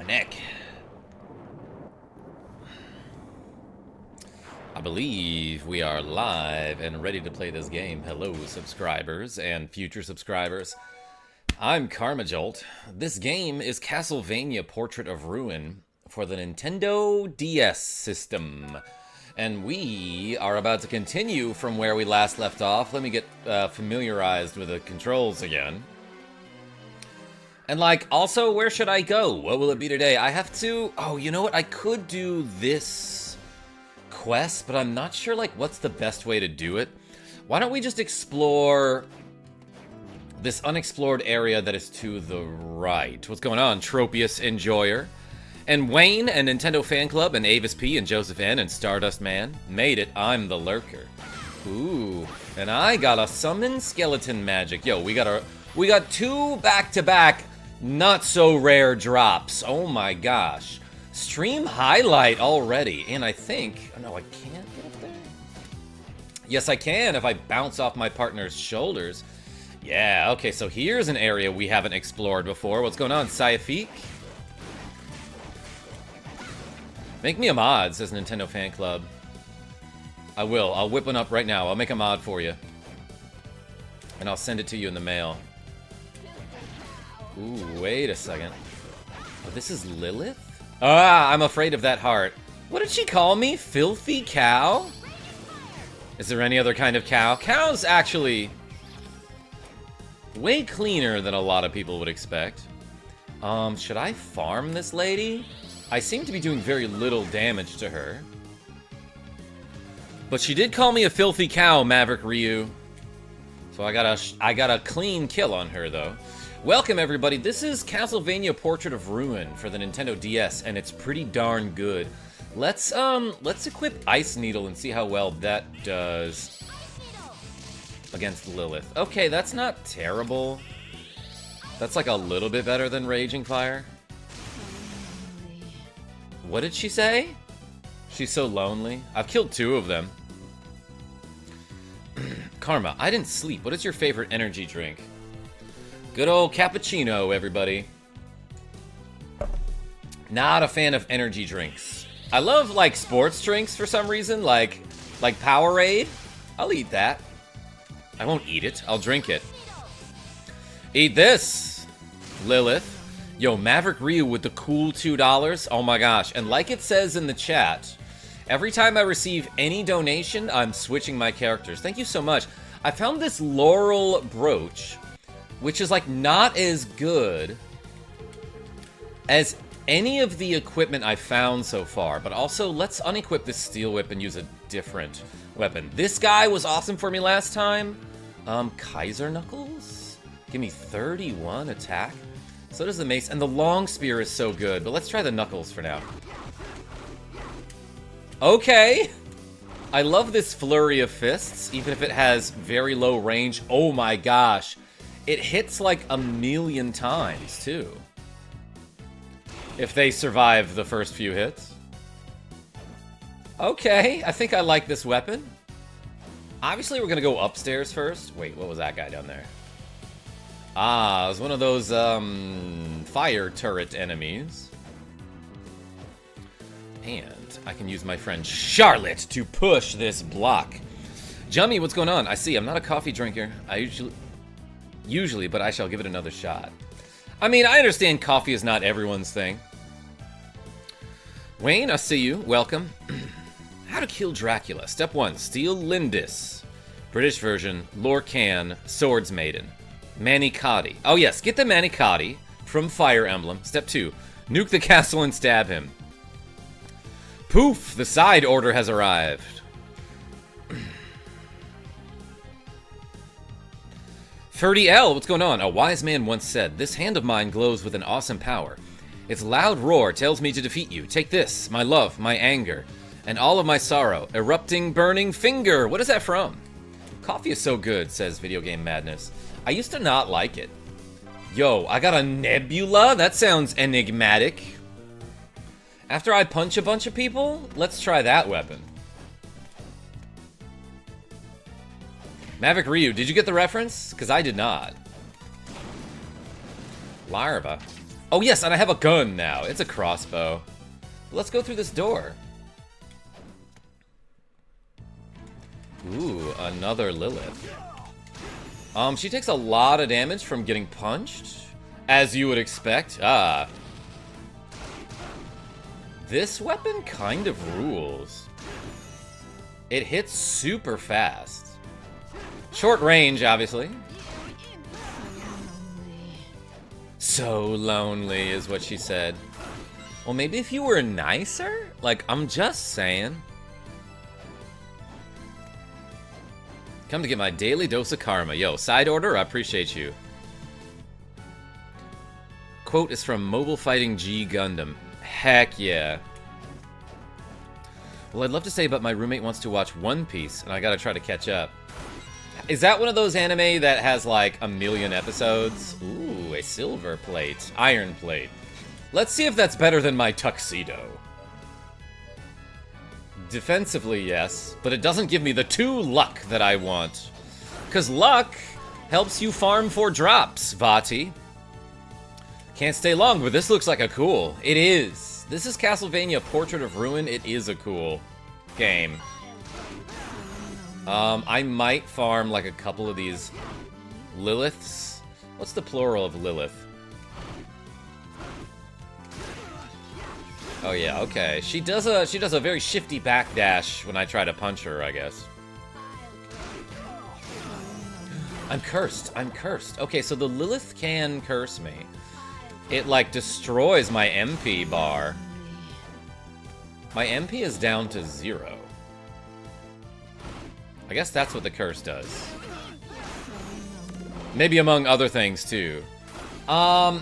neck. I believe we are live and ready to play this game. Hello, subscribers and future subscribers. I'm KarmaJolt. This game is Castlevania Portrait of Ruin for the Nintendo DS system. And we are about to continue from where we last left off. Let me get familiarized with the controls again. And also, where should I go? What will it be today? I have to... Oh, you know what? I could do this quest, but I'm not sure, what's the best way to do it. Why don't we just explore this unexplored area that is to the right? What's going on, Tropius Enjoyer? And Wayne and Nintendo Fan Club and Avis P and Joseph N and Stardust Man made it. I'm the lurker. Ooh, and I got a summon skeleton magic. Yo, we got two back-to-back not so rare drops. Oh my gosh. Stream highlight already. And I think, oh no, I can't get up there. Yes, I can if I bounce off my partner's shoulders. Yeah, okay, so here's an area we haven't explored before. What's going on, Saifique? Make me a mod, says Nintendo Fan Club. I will. I'll whip one up right now. I'll make a mod for you. And I'll send it to you in the mail. Ooh, wait a second. Oh, this is Lilith? Ah, I'm afraid of that heart. What did she call me? Filthy cow? Is there any other kind of cow? Cow's actually way cleaner than a lot of people would expect. Should I farm this lady? I seem to be doing very little damage to her. But she did call me a filthy cow, Maverick Ryu. So I got a clean kill on her, though. Welcome, everybody. This is Castlevania Portrait of Ruin for the Nintendo DS, and it's pretty darn good. Let's equip Ice Needle and see how well that does against Lilith. Okay, that's not terrible. That's a little bit better than Raging Fire. What did she say? She's so lonely. I've killed two of them. Karma, I didn't sleep. What is your favorite energy drink? Good old cappuccino, everybody. Not a fan of energy drinks. I love, sports drinks for some reason, like Powerade. I'll eat that. I won't eat it. I'll drink it. Eat this, Lilith. Yo, Maverick Ryu with the cool $2. Oh my gosh. And like it says in the chat, every time I receive any donation, I'm switching my characters. Thank you so much. I found this Laurel brooch, which is not as good as any of the equipment I've found so far. But also, let's unequip this steel whip and use a different weapon. This guy was awesome for me last time. Kaiser Knuckles? Give me 31 attack. So does the mace, and the long spear is so good, but let's try the knuckles for now. Okay. I love this flurry of fists, even if it has very low range. Oh my gosh. It hits a million times, too. If they survive the first few hits. Okay, I think I like this weapon. Obviously, we're gonna go upstairs first. Wait, what was that guy down there? Ah, it was one of those, fire turret enemies. And I can use my friend Charlotte to push this block. Jummy, what's going on? I see, I'm not a coffee drinker. I usually, but I shall give it another shot. I mean, I understand coffee is not everyone's thing. Wayne, I see you. Welcome. How to kill Dracula. Step 1, steal Lindis. British version, Lorcan, Swords Maiden. Manicotti. Oh yes, get the Manicotti from Fire Emblem. Step 2, nuke the castle and stab him. Poof, the side order has arrived. Ferdy L, what's going on? A wise man once said, this hand of mine glows with an awesome power. Its loud roar tells me to defeat you. Take this, my love, my anger, and all of my sorrow. Erupting, burning finger. What is that from? Coffee is so good, says Video Game Madness. I used to not like it. Yo, I got a nebula? That sounds enigmatic. After I punch a bunch of people, let's try that weapon. Maverick Ryu, did you get the reference? Because I did not. Larva. Oh yes, and I have a gun now. It's a crossbow. Let's go through this door. Ooh, another Lilith. She takes a lot of damage from getting punched, as you would expect. Ah. This weapon kind of rules. It hits super fast. Short range, obviously. So lonely is what she said. Well, maybe if you were nicer? Like, I'm just saying. Come to get my daily dose of karma. Yo, side order, I appreciate you. Quote is from Mobile Fighting G Gundam. Heck yeah. Well, I'd love to say, but my roommate wants to watch One Piece, and I gotta try to catch up. Is that one of those anime that has, like, 1,000,000 episodes? Ooh, a silver plate. Iron plate. Let's see if that's better than my tuxedo. Defensively, yes, but it doesn't give me the 2 luck that I want. Because luck helps you farm for drops, Vati. Can't stay long, but this looks like a cool. It is. This is Castlevania Portrait of Ruin. It is a cool game. I might farm like a couple of these Liliths. What's the plural of Lilith? Oh yeah, okay. She does a very shifty backdash when I try to punch her, I guess. I'm cursed. I'm cursed. Okay, so the Lilith can curse me. It like destroys my MP bar. My MP is down to 0. I guess that's what the curse does. Maybe among other things too. I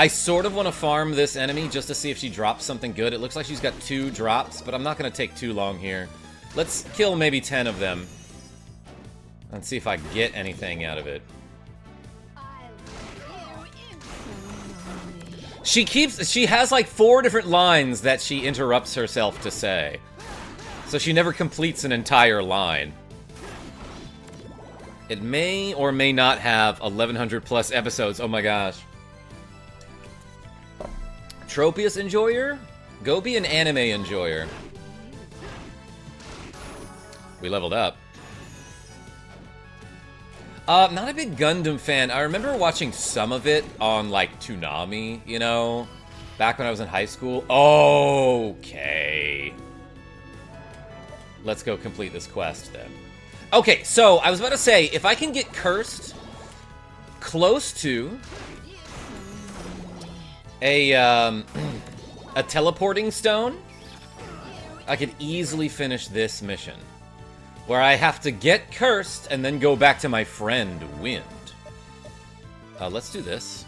sort of want to farm this enemy just to see if she drops something good. It looks like she's got 2 drops, but I'm not going to take too long here. Let's kill maybe 10 of them. And see if I get anything out of it. She has like 4 different lines that she interrupts herself to say. So she never completes an entire line. It may or may not have 1,100 plus episodes. Oh my gosh. Tropius enjoyer? Go be an anime enjoyer. We leveled up. Not a big Gundam fan. I remember watching some of it on, like, Toonami, you know? Back when I was in high school. Okay. Let's go complete this quest, then. Okay, so, I was about to say, if I can get cursed close to a teleporting stone, I could easily finish this mission. Where I have to get cursed and then go back to my friend, Wind. Let's do this.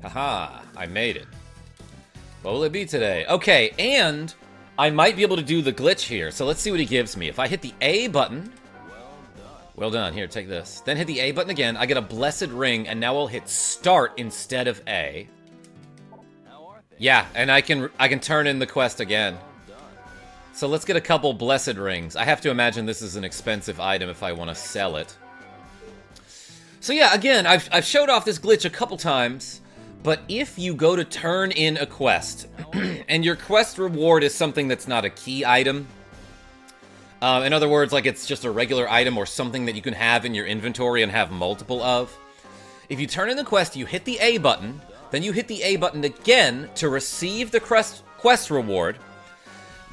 Haha, I made it. What will it be today? Okay, and I might be able to do the glitch here. So let's see what he gives me. If I hit the A button... Well done. Here, take this. Then hit the A button again. I get a blessed ring, and now I'll hit start instead of A. Yeah, and I can turn in the quest again. So let's get a couple blessed rings. I have to imagine this is an expensive item if I want to sell it. So yeah, again, I've showed off this glitch a couple times, but if you go to turn in a quest, and your quest reward is something that's not a key item, in other words, like it's just a regular item or something that you can have in your inventory and have multiple of. If you turn in the quest, you hit the A button, then you hit the A button again to receive the quest reward.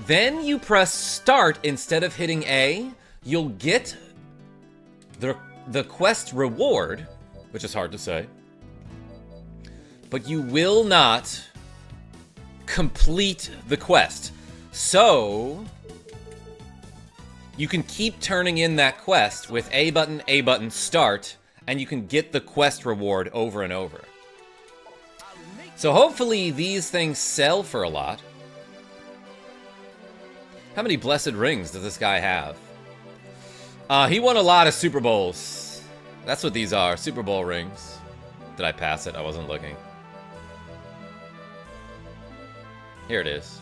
Then you press start instead of hitting A. You'll get the quest reward, which is hard to say. But you will not complete the quest. So... you can keep turning in that quest with A button, start, and you can get the quest reward over and over. So hopefully these things sell for a lot. How many blessed rings does this guy have? He won a lot of Super Bowls. That's what these are, Super Bowl rings. Did I pass it? I wasn't looking. Here it is.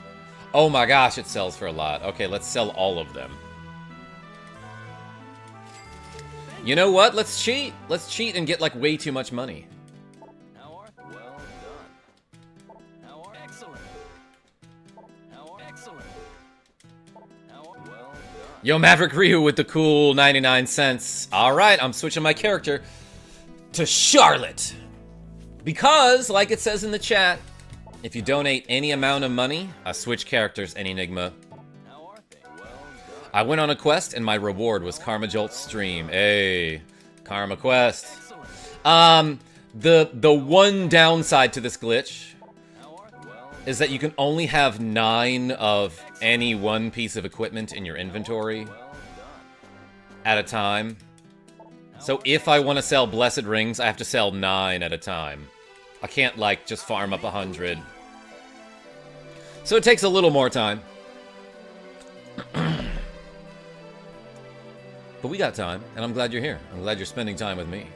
Oh my gosh, it sells for a lot. Okay, let's sell all of them. You know what? Let's cheat. Let's cheat and get like way too much money. Well done. Excellent. Excellent. Well done. Yo, Maverick Ryu with the cool 99 cents. All right, I'm switching my character to Charlotte. Because, like it says in the chat, if you donate any amount of money, I switch characters in Enigma. I went on a quest, and my reward was Karma Jolt's stream. Hey, Karma Quest. The one downside to this glitch is that you can only have 9 of any one piece of equipment in your inventory at a time. So if I want to sell Blessed Rings, I have to sell 9 at a time. I can't, like, just farm up 100. So it takes a little more time. But we got time, and I'm glad you're here. I'm glad you're spending time with me.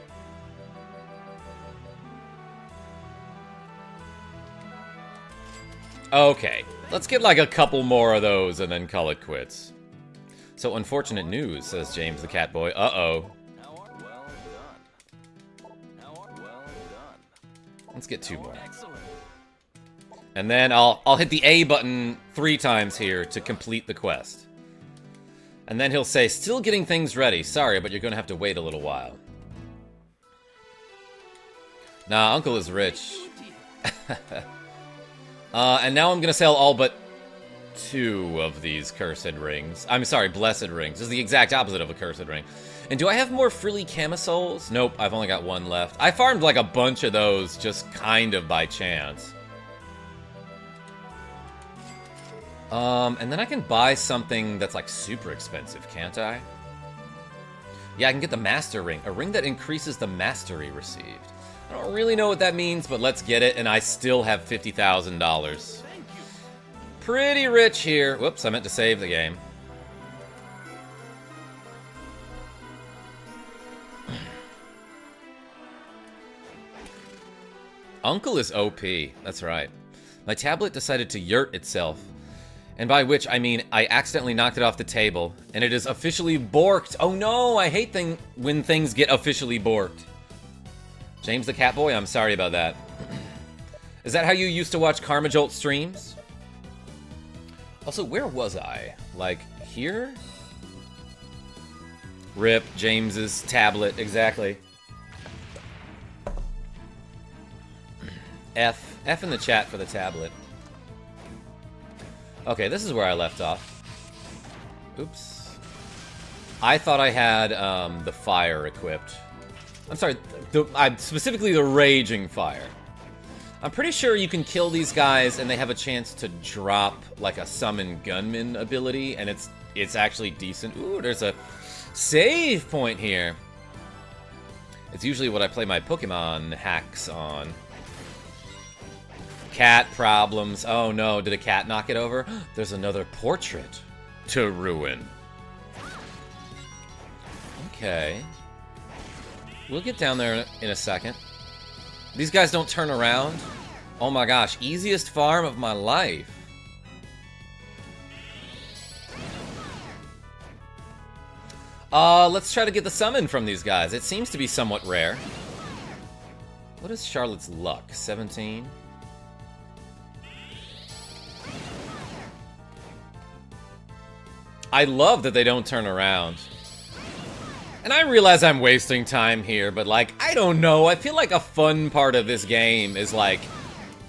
Okay, let's get like a couple more of those and then call it quits. So unfortunate news, says James the Catboy. Uh-oh. Let's get 2 more. And then I'll hit the A button 3 times here to complete the quest. And then he'll say, still getting things ready. Sorry, but you're going to have to wait a little while. Nah, Uncle is rich. And now I'm going to sell all but 2 of these cursed rings. I'm sorry, blessed rings. This is the exact opposite of a cursed ring. And do I have more frilly camisoles? Nope, I've only got 1 left. I farmed like a bunch of those just kind of by chance. And then I can buy something that's like super expensive, can't I? Yeah, I can get the Master Ring. A ring that increases the mastery received. I don't really know what that means, but let's get it, and I still have $50,000. Pretty rich here. Whoops, I meant to save the game. Uncle is OP. That's right. My tablet decided to yurt itself. And by which, I mean, I accidentally knocked it off the table, and it is officially borked. Oh no, I hate when things get officially borked. James the Catboy, I'm sorry about that. Is that how you used to watch Karma Jolt streams? Also, where was I? Like, here? RIP, James's tablet, exactly. F in the chat for the tablet. Okay, this is where I left off. Oops. I thought I had the fire equipped. I'm sorry, specifically the raging fire. I'm pretty sure you can kill these guys and they have a chance to drop like a summon gunman ability, and it's actually decent. Ooh, there's a save point here. It's usually what I play my Pokemon hacks on. Cat problems. Oh no, did a cat knock it over? There's another portrait to ruin. Okay. We'll get down there in a second. These guys don't turn around. Oh my gosh, easiest farm of my life. Let's try to get the summon from these guys. It seems to be somewhat rare. What is Charlotte's luck? 17? I love that they don't turn around. And I realize I'm wasting time here, but like, I don't know. I feel like a fun part of this game is like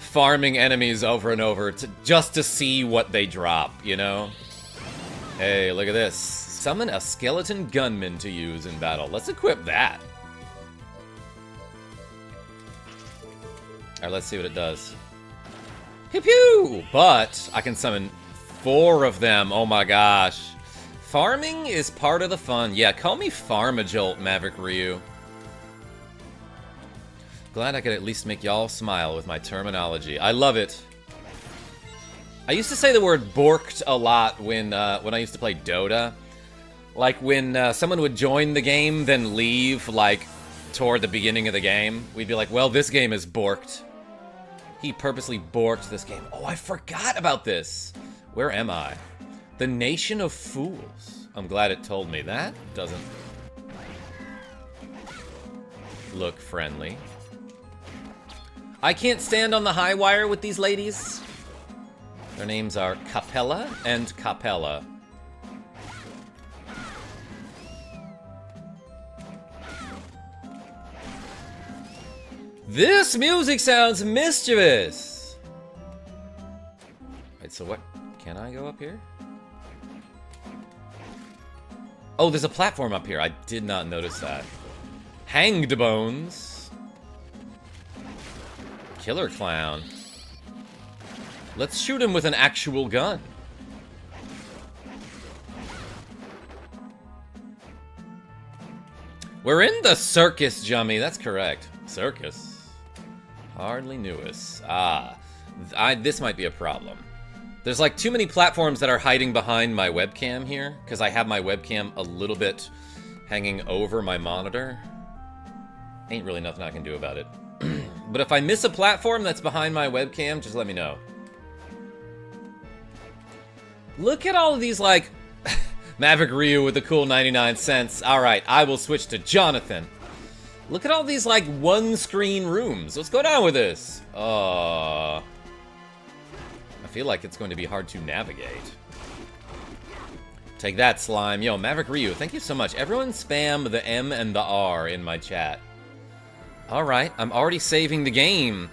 farming enemies over and over just to see what they drop, you know? Hey, look at this. Summon a skeleton gunman to use in battle. Let's equip that. Alright, let's see what it does. Pew pew! But I can summon 4 of them. Oh my gosh. Farming is part of the fun. Yeah, call me Farmajolt, Maverick Ryu. Glad I could at least make y'all smile with my terminology. I love it. I used to say the word borked a lot when I used to play Dota. Like when someone would join the game, then leave, like, toward the beginning of the game. We'd be like, well, this game is borked. He purposely borked this game. Oh, I forgot about this. Where am I? The Nation of Fools. I'm glad it told me. That doesn't look friendly. I can't stand on the high wire with these ladies. Their names are Capella and Capella. This music sounds mischievous. Wait, so what? Can I go up here? Oh, there's a platform up here. I did not notice that. Hanged bones. Killer clown. Let's shoot him with an actual gun. We're in the circus, Jummy. That's correct. Circus. Hardly knew us. This might be a problem. There's like too many platforms that are hiding behind my webcam here, because I have my webcam a little bit hanging over my monitor. Ain't really nothing I can do about it. But if I miss a platform that's behind my webcam, just let me know. Look at all of these, like, Maverick Ryu with the cool 99 cents. Alright, I will switch to Jonathan. Look at all these, like, one-screen rooms. What's going on with this? I feel like it's going to be hard to navigate. Take that, slime. Yo, Maverick Ryu, thank you so much. Everyone spam the M and the R in my chat. Alright, I'm already saving the game.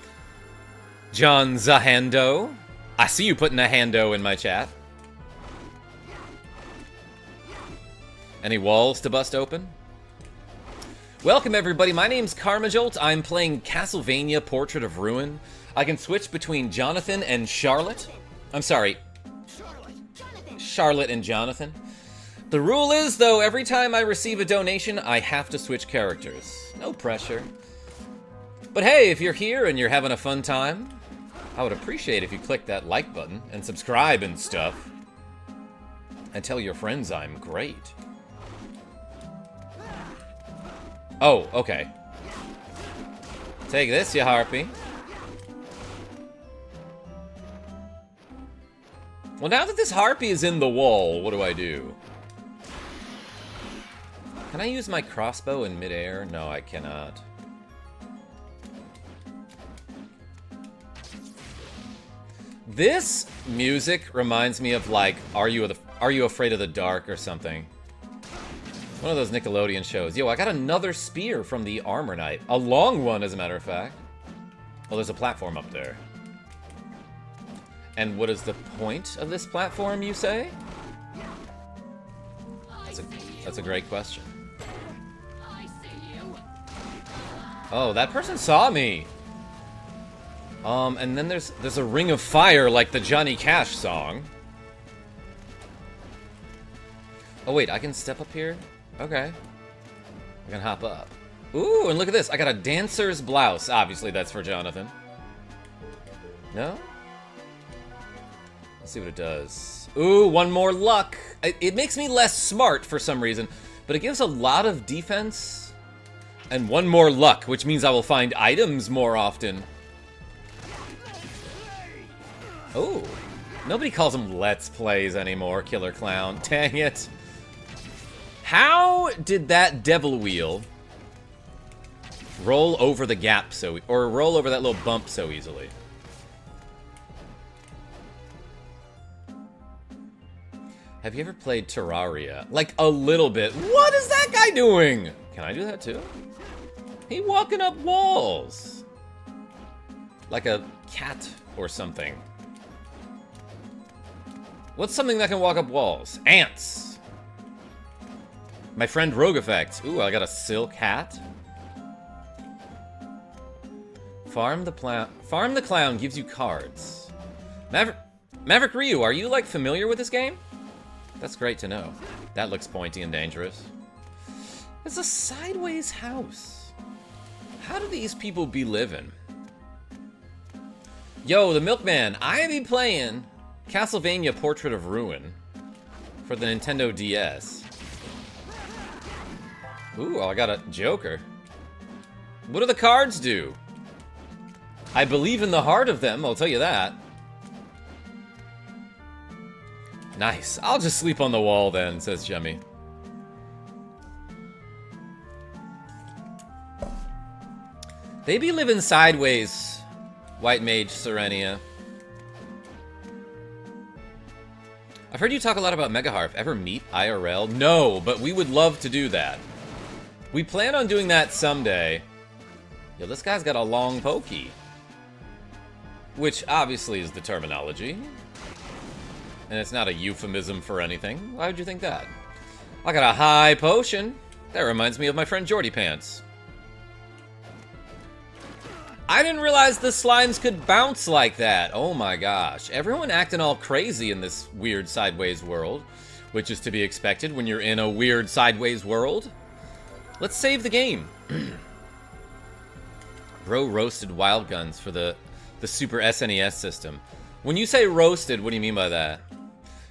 John Zahando. I see you putting a hando in my chat. Any walls to bust open? Welcome, everybody. My name's Karmajolt. I'm playing Castlevania Portrait of Ruin. I can switch between Jonathan and Charlotte. I'm sorry. Charlotte and Jonathan. The rule is, though, every time I receive a donation, I have to switch characters. No pressure. But hey, if you're here and you're having a fun time, I would appreciate if you click that like button and subscribe and stuff. And tell your friends I'm great. Oh, okay. Take this, you harpy. Well, now that this harpy is in the wall, what do I do? Can I use my crossbow in midair? No, I cannot. This music reminds me of, like, Are You Afraid of the Dark or something. One of those Nickelodeon shows. Yo, I got another spear from the Armor Knight. A long one, as a matter of fact. Oh, there's a platform up there. And what is the point of this platform, you say? That's a great question. Oh, that person saw me. And then there's a ring of fire like the Johnny Cash song. Oh wait, I can step up here? Okay. I can hop up. Ooh, and look at this. I got a dancer's blouse. Obviously, that's for Jonathan. No? Let's see what it does. Ooh, one more luck. It makes me less smart for some reason, but it gives a lot of defense. And one more luck, which means I will find items more often. Oh, nobody calls them Let's Plays anymore, Killer Clown. Dang it. How did that devil wheel roll over the gap or roll over that little bump so easily? Have you ever played Terraria? Like, a little bit. What is that guy doing? Can I do that too? He walking up walls. Like a cat or something. What's something that can walk up walls? Ants. My friend Rogue Effect. Ooh, I got a silk hat. Farm the Clown gives you cards. Maverick Ryu, are you, like, familiar with this game? That's great to know. That looks pointy and dangerous. It's a sideways house. How do these people be living? Yo, the Milkman, I be playing Castlevania Portrait of Ruin for the Nintendo DS. Ooh, I got a Joker. What do the cards do? I believe in the heart of them, I'll tell you that. Nice. I'll just sleep on the wall then, says Jemmy. They be living sideways, White Mage Serenia. I've heard you talk a lot about Megaharf. Ever meet IRL? No, but we would love to do that. We plan on doing that someday. Yo, this guy's got a long pokey. Which obviously is the terminology. And it's not a euphemism for anything. Why would you think that? I got a high potion. That reminds me of my friend Jordy Pants. I didn't realize the slimes could bounce like that. Oh my gosh. Everyone acting all crazy in this weird sideways world. Which is to be expected when you're in a weird sideways world. Let's save the game. Bro roasted wild guns for the Super SNES system. When you say roasted, what do you mean by that?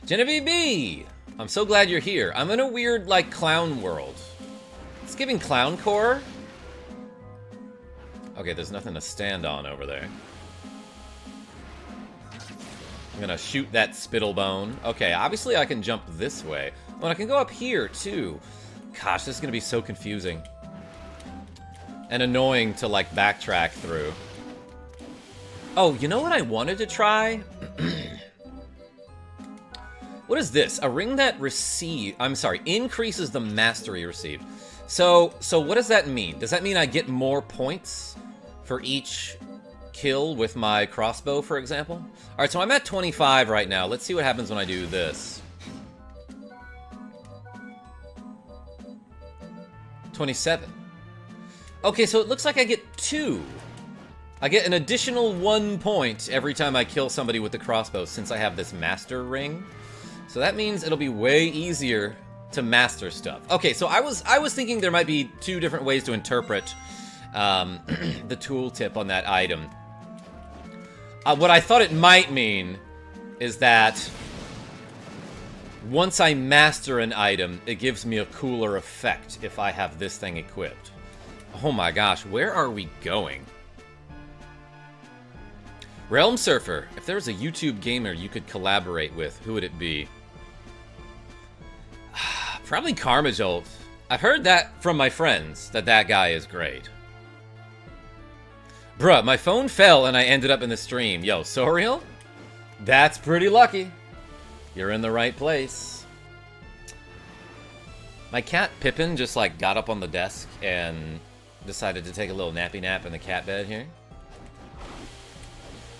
Genevieve B! I'm so glad you're here. I'm in a weird, like, clown world. It's giving clowncore. Okay, there's nothing to stand on over there. I'm gonna shoot that spittlebone. Okay, obviously I can jump this way. Oh, and I can go up here, too. Gosh, this is gonna be so confusing. And annoying to, like, backtrack through. Oh, you know what I wanted to try? What is this? A ring that increases the mastery received. So what does that mean? Does that mean I get more points for each kill with my crossbow, for example? Alright, so I'm at 25 right now. Let's see what happens when I do this. 27. Okay, so it looks like I get 2. I get an additional 1 point every time I kill somebody with the crossbow since I have this master ring. So that means it'll be way easier to master stuff. Okay, so I was thinking there might be 2 different ways to interpret the tooltip on that item. What I thought it might mean is that once I master an item, it gives me a cooler effect if I have this thing equipped. Oh my gosh, where are we going? Realm Surfer, if there was a YouTube gamer you could collaborate with, who would it be? Probably Karmajolt. I've heard that from my friends, that guy is great. Bruh, my phone fell and I ended up in the stream. Yo, Soriel? That's pretty lucky. You're in the right place. My cat Pippin just like got up on the desk and decided to take a little nappy nap in the cat bed here.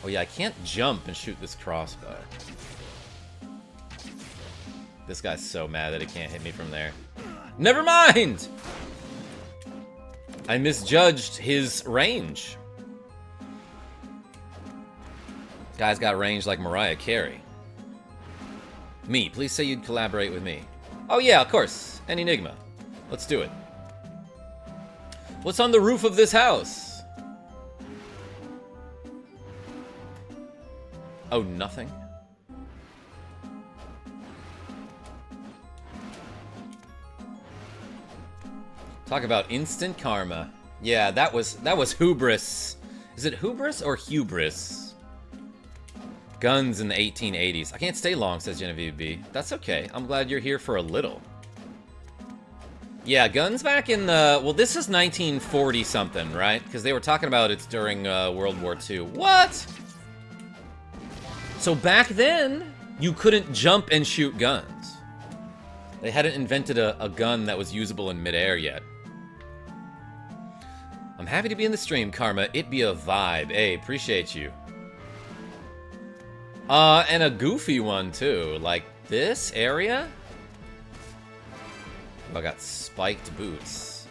Oh yeah, I can't jump and shoot this crossbow. This guy's so mad that he can't hit me from there. Never mind! I misjudged his range. Guy's got range like Mariah Carey. Me, please say you'd collaborate with me. Oh yeah, of course. An Enigma. Let's do it. What's on the roof of this house? Oh, nothing? Talk about instant karma. Yeah, that was hubris. Is it hubris or hubris? Guns in the 1880s. I can't stay long, says Genevieve B. That's okay. I'm glad you're here for a little. Yeah, guns back in the... Well, this is 1940-something, right? Because they were talking about it's during World War II. What? So back then, you couldn't jump and shoot guns. They hadn't invented a gun that was usable in midair yet. I'm happy to be in the stream, Karma. It be a vibe. Hey, appreciate you. And a goofy one, too. Like, this area? Oh, I got spiked boots.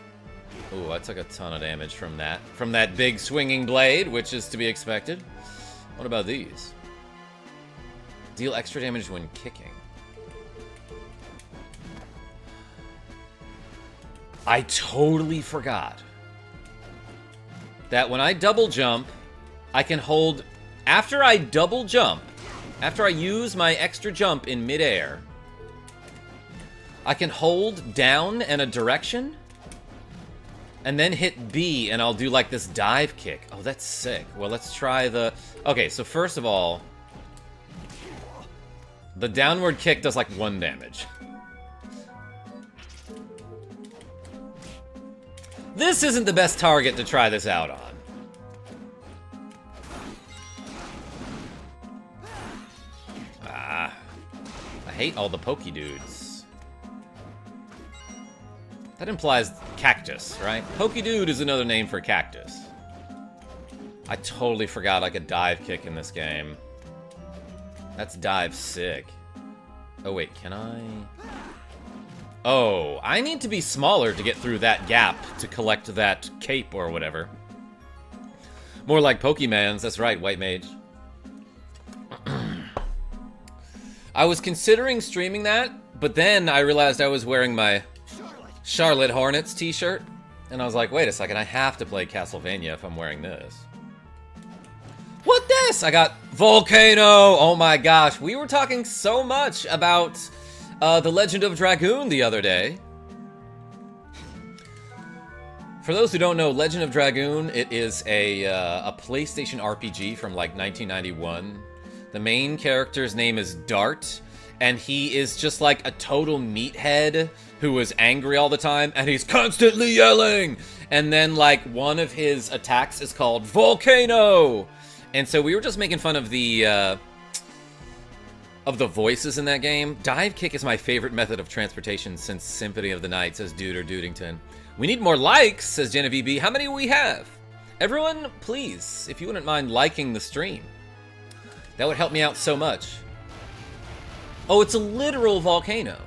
Ooh, I took a ton of damage from that. From that big swinging blade, which is to be expected. What about these? Deal extra damage when kicking. I totally forgot that when I double jump, I can hold... After I double jump, after I use my extra jump in midair, I can hold down and a direction, and then hit B, and I'll do like this dive kick. Oh, that's sick. Well, let's try the... Okay, so first of all... The downward kick does like 1 damage. This isn't the best target to try this out on. Ah. I hate all the pokey dudes. That implies cactus, right? Pokey dude is another name for cactus. I totally forgot I could dive kick in this game. That's dive sick. Oh wait, can I? Oh, I need to be smaller to get through that gap to collect that cape or whatever. More like Pokemans, that's right, White Mage. I was considering streaming that, but then I realized I was wearing my Charlotte Hornets t-shirt, and I was like, wait a second, I have to play Castlevania if I'm wearing this. What this? I got Volcano! Oh my gosh, we were talking so much about The Legend of Dragoon the other day. For those who don't know, Legend of Dragoon, it is a PlayStation RPG from like 1991. The main character's name is Dart, and he is just like a total meathead who is angry all the time, and he's constantly yelling! And then like one of his attacks is called Volcano! And so we were just making fun of the voices in that game. Dive kick is my favorite method of transportation since Symphony of the Night, says Dude or Dudington. We need more likes, says Genevieve B. How many do we have? Everyone, please, if you wouldn't mind liking the stream. That would help me out so much. Oh, it's a literal volcano.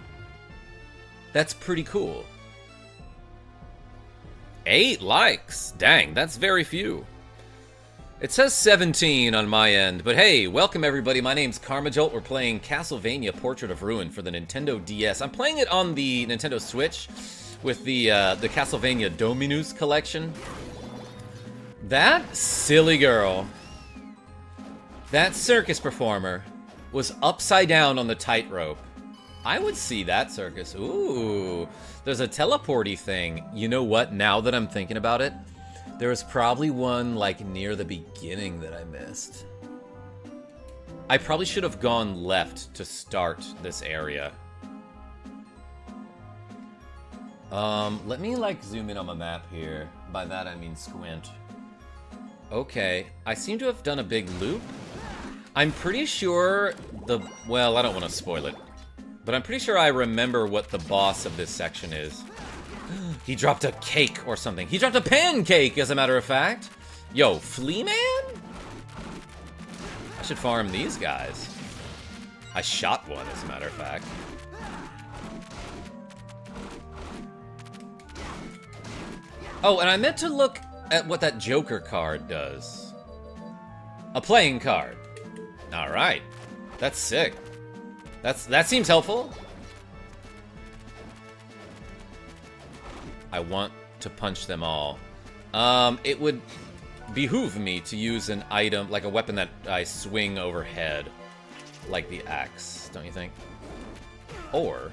That's pretty cool. 8 likes. Dang, that's very few. It says 17 on my end, but hey, welcome everybody. My name's KarmaJolt. We're playing Castlevania Portrait of Ruin for the Nintendo DS. I'm playing it on the Nintendo Switch with the Castlevania Dominus Collection. That silly girl, that circus performer, was upside down on the tightrope. I would see that circus. Ooh, there's a teleporty thing. You know what? Now that I'm thinking about it, there was probably one, like, near the beginning that I missed. I probably should have gone left to start this area. Let me, like, zoom in on my map here. By that, I mean squint. Okay, I seem to have done a big loop. I'm pretty sure well, I don't want to spoil it, but I'm pretty sure I remember what the boss of this section is. He dropped a cake or something. He dropped a pancake, as a matter of fact. Yo, Flea Man? I should farm these guys. I shot one, as a matter of fact. Oh, and I meant to look at what that Joker card does. A playing card. Alright. That's sick. That seems helpful. I want to punch them all. It would behoove me to use an item, like a weapon that I swing overhead, like the axe, don't you think? Or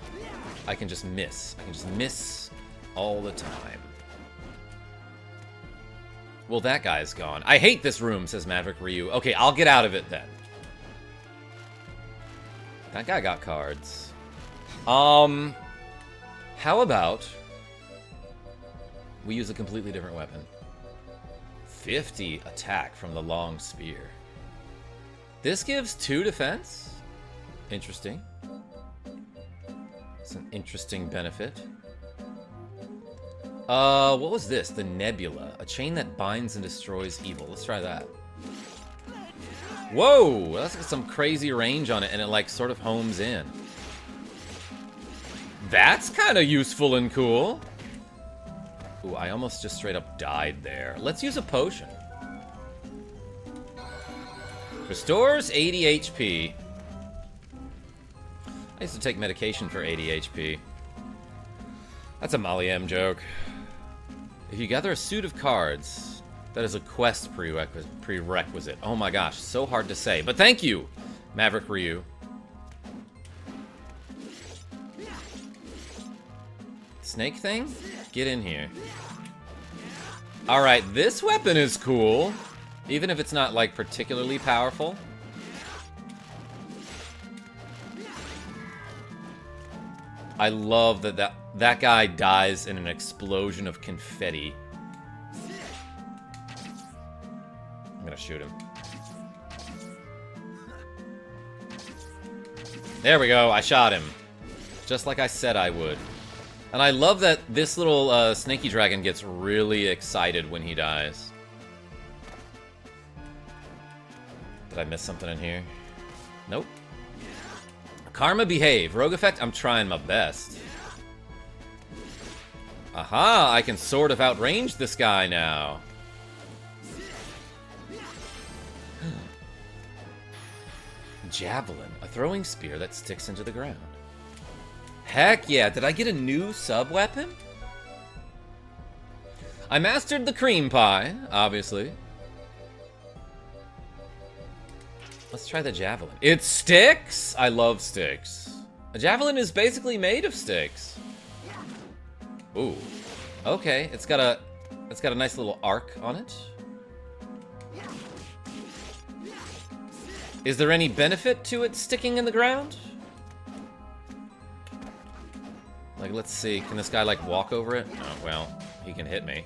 I can just miss. I can just miss all the time. Well, that guy's gone. I hate this room, says Maverick Ryu. Okay, I'll get out of it then. That guy got cards. How about we use a completely different weapon? 50 attack from the long spear. This gives 2 defense. Interesting. It's an interesting benefit. What was this? The Nebula. A chain that binds and destroys evil. Let's try that. Whoa! That's got some crazy range on it, and it, like, sort of homes in. That's kind of useful and cool. Ooh, I almost just straight up died there. Let's use a potion. Restores 80 HP. I used to take medication for 80 HP. That's a Molly M joke. If you gather a suit of cards, that is a quest prerequisite. Oh my gosh, so hard to say. But thank you, Maverick Ryu. Snake thing? Get in here. Alright, this weapon is cool. Even if it's not, like, particularly powerful. I love that guy dies in an explosion of confetti. I'm gonna shoot him. There we go, I shot him. Just like I said I would. And I love that this little snaky dragon gets really excited when he dies. Did I miss something in here? Nope. Karma behave. Rogue effect, I'm trying my best. Aha, I can sort of outrange this guy now. Javelin, a throwing spear that sticks into the ground. Heck yeah, did I get a new sub-weapon? I mastered the cream pie, obviously. Let's try the javelin. It sticks? I love sticks. A javelin is basically made of sticks. Ooh. Okay, it's got a nice little arc on it. Is there any benefit to it sticking in the ground? Like, let's see. Can this guy, like, walk over it? Oh, well, he can hit me.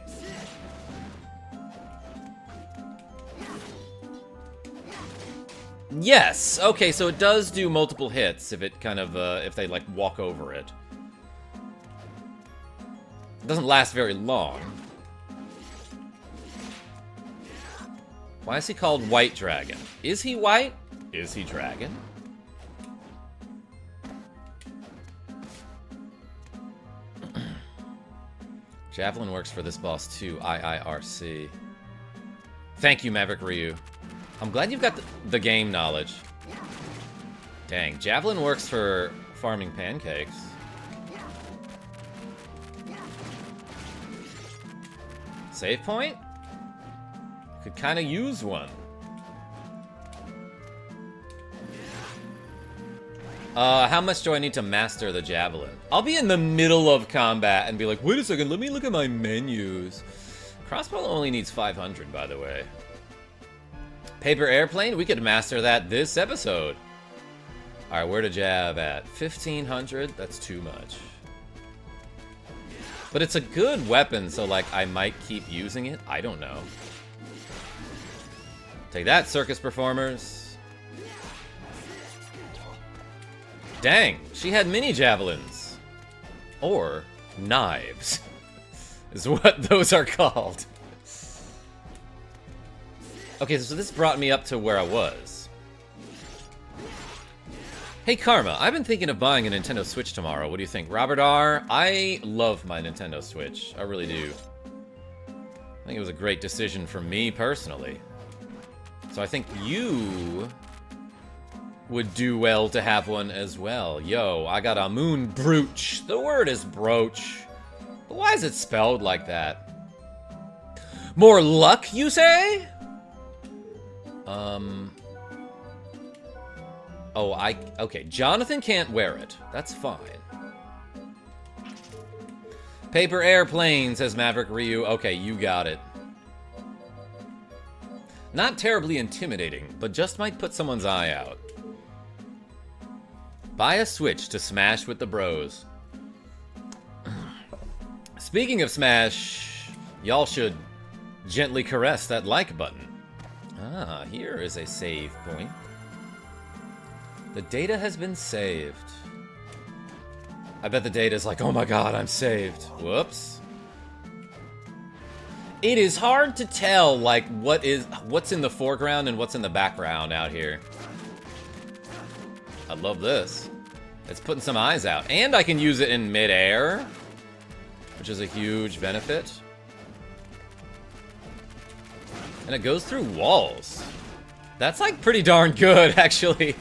Yes! Okay, so it does do multiple hits if it kind of, if they, like, walk over it. It doesn't last very long. Why is he called White Dragon? Is he white? Is he dragon? Javelin works for this boss too, IIRC. Thank you, Maverick Ryu. I'm glad you've got the game knowledge. Dang, Javelin works for farming pancakes. Save point? Could kind of use one. How much do I need to master the Javelin? I'll be in the middle of combat and be like, wait a second, let me look at my menus. Crossbow only needs 500, by the way. Paper airplane, we could master that this episode. Alright, where to jab at? 1500? That's too much. But it's a good weapon, so like I might keep using it. I don't know. Take that, circus performers. Dang, she had mini javelins. Or knives, is what those are called. Okay, so this brought me up to where I was. Hey Karma, I've been thinking of buying a Nintendo Switch tomorrow. What do you think? Robert R., I love my Nintendo Switch. I really do. I think it was a great decision for me personally. So I think you would do well to have one as well. Yo, I got a moon brooch. The word is brooch. But why is it spelled like that? More luck, you say? Oh, okay, Jonathan can't wear it. That's fine. Paper airplane, says Maverick Ryu. Okay, you got it. Not terribly intimidating, but just might put someone's eye out. Buy a Switch to smash with the bros. Speaking of smash, y'all should gently caress that like button. Ah, here is a save point. The data has been saved. I bet the data's like, oh my god, I'm saved. Whoops. It is hard to tell, like, what's in the foreground and what's in the background out here. I love this. It's putting some eyes out. And I can use it in midair, which is a huge benefit. And it goes through walls. That's, like, pretty darn good, actually.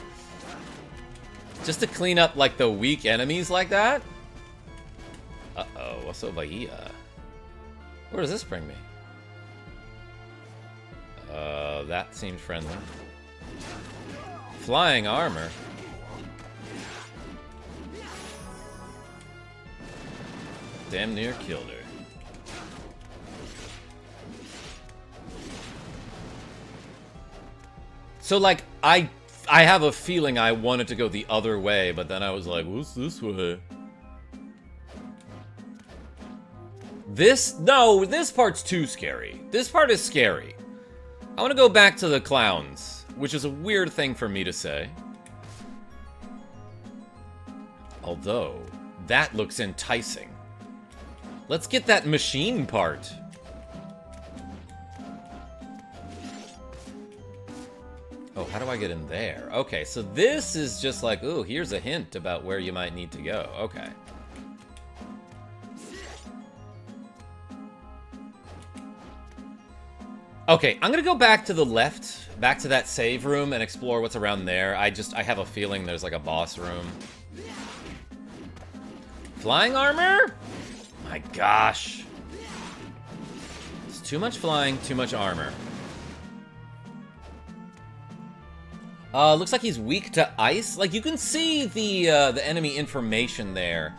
Just to clean up, like, the weak enemies like that. Uh-oh, what's over here? Where does this bring me? That seemed friendly. Flying armor. Damn near killed her. So, like, I have a feeling I wanted to go the other way, but then I was like, what's this way? No, this part's too scary. This part is scary. I want to go back to the clowns, which is a weird thing for me to say. Although, that looks enticing. Let's get that machine part. Oh, how do I get in there? Okay, so this is just like, ooh, here's a hint about where you might need to go. Okay. Okay, I'm gonna go back to the left, back to that save room and explore what's around there. I have a feeling there's like a boss room. Flying armor? My gosh. It's too much flying, too much armor. Looks like he's weak to ice. Like, you can see the enemy information there.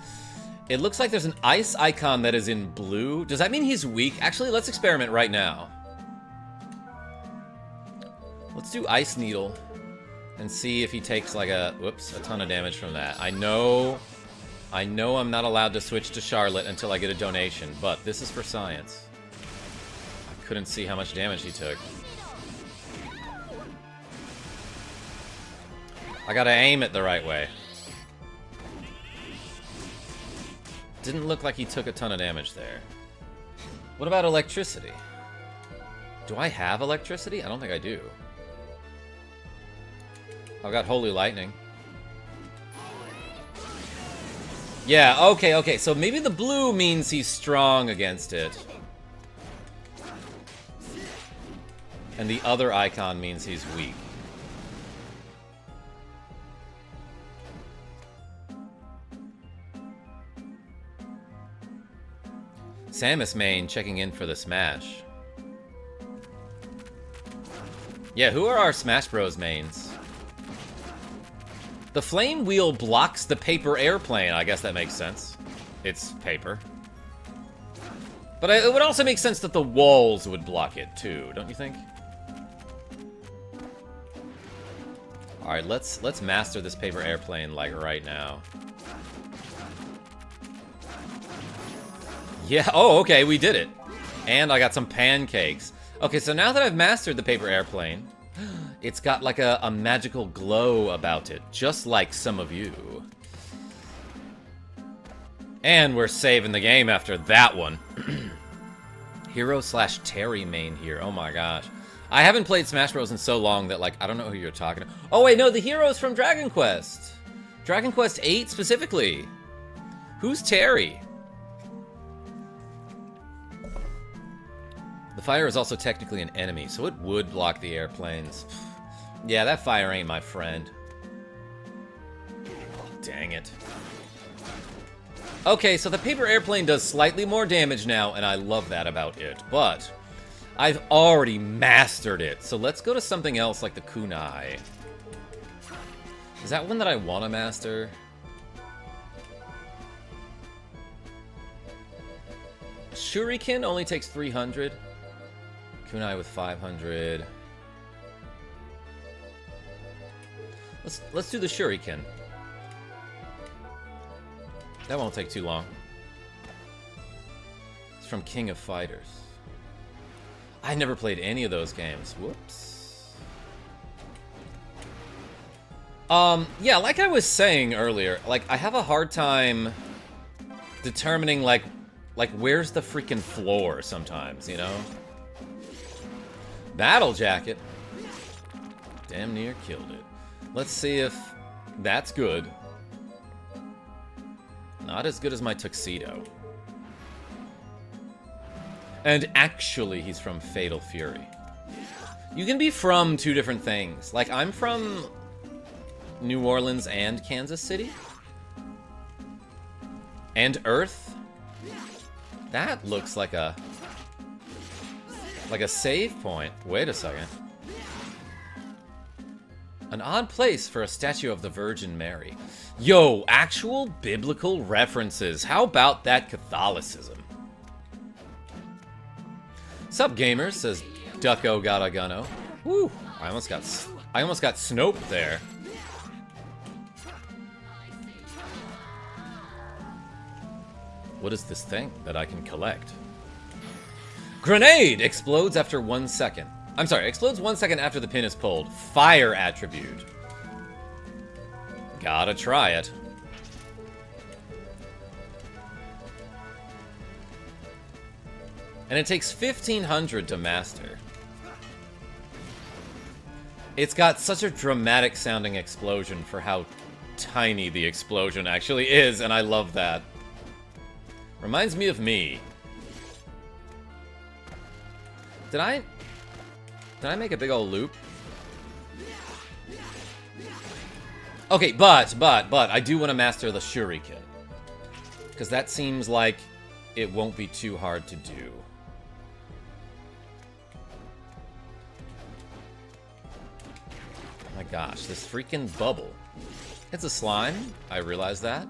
It looks like there's an ice icon that is in blue. Does that mean he's weak? Actually, let's experiment right now. Let's do Ice Needle and see if he takes like a ton of damage from that. I know I'm not allowed to switch to Charlotte until I get a donation, but this is for science. I couldn't see how much damage he took. I gotta aim it the right way. Didn't look like he took a ton of damage there. What about electricity? Do I have electricity? I don't think I do. I've got Holy Lightning. Yeah, okay, so maybe the blue means he's strong against it. And the other icon means he's weak. Samus main checking in for the Smash. Yeah, who are our Smash Bros mains? The flame wheel blocks the paper airplane. I guess that makes sense. It's paper. But it would also make sense that the walls would block it too, don't you think? Alright, let's master this paper airplane like right now. Yeah, oh, okay, we did it. And I got some pancakes. Okay, so now that I've mastered the paper airplane, it's got like a magical glow about it, just like some of you. And we're saving the game after that one. Hero/Terry main here, oh my gosh. I haven't played Smash Bros. In so long that, like, I don't know who you're talking to. Oh wait, no, the hero's from Dragon Quest. Dragon Quest 8 specifically. Who's Terry? The fire is also technically an enemy, so it would block the airplanes. Yeah, that fire ain't my friend. Dang it. Okay, so the paper airplane does slightly more damage now, and I love that about it. But I've already mastered it, so let's go to something else like the kunai. Is that one that I want to master? Shuriken only takes 300. Kunai with 500. Let's do the Shuriken. That won't take too long. It's from King of Fighters. I never played any of those games. Whoops. Yeah, like I was saying earlier, like I have a hard time determining like where's the freaking floor sometimes, you know? Battle Jacket. Damn near killed it. Let's see if that's good. Not as good as my tuxedo. And actually, he's from Fatal Fury. You can be from two different things. Like, I'm from New Orleans and Kansas City. And Earth. That looks like a save point. Wait a second. An odd place for a statue of the Virgin Mary. Yo, actual biblical references. How about that Catholicism? Sup, gamers, says Ducko Gotta Gunno. Woo! I almost got Snope there. What is this thing that I can collect? Grenade explodes after 1 second. I'm sorry, explodes 1 second after the pin is pulled. Fire attribute. Gotta try it. And it takes 1,500 to master. It's got such a dramatic sounding explosion for how tiny the explosion actually is, and I love that. Reminds me of me. Did I make a big old loop? Okay, but I do want to master the shuriken. Because that seems like it won't be too hard to do. Oh my gosh, this freaking bubble. It's a slime. I realize that.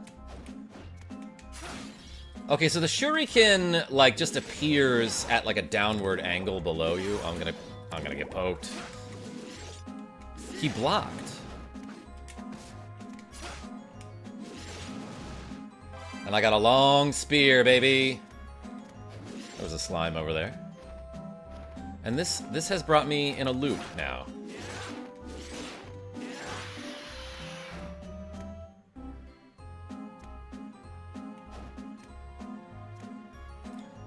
Okay, so the shuriken, like, just appears at, like, a downward angle below you. I'm gonna get poked. He blocked. And I got a long spear, baby. There was a slime over there. And this has brought me in a loop now.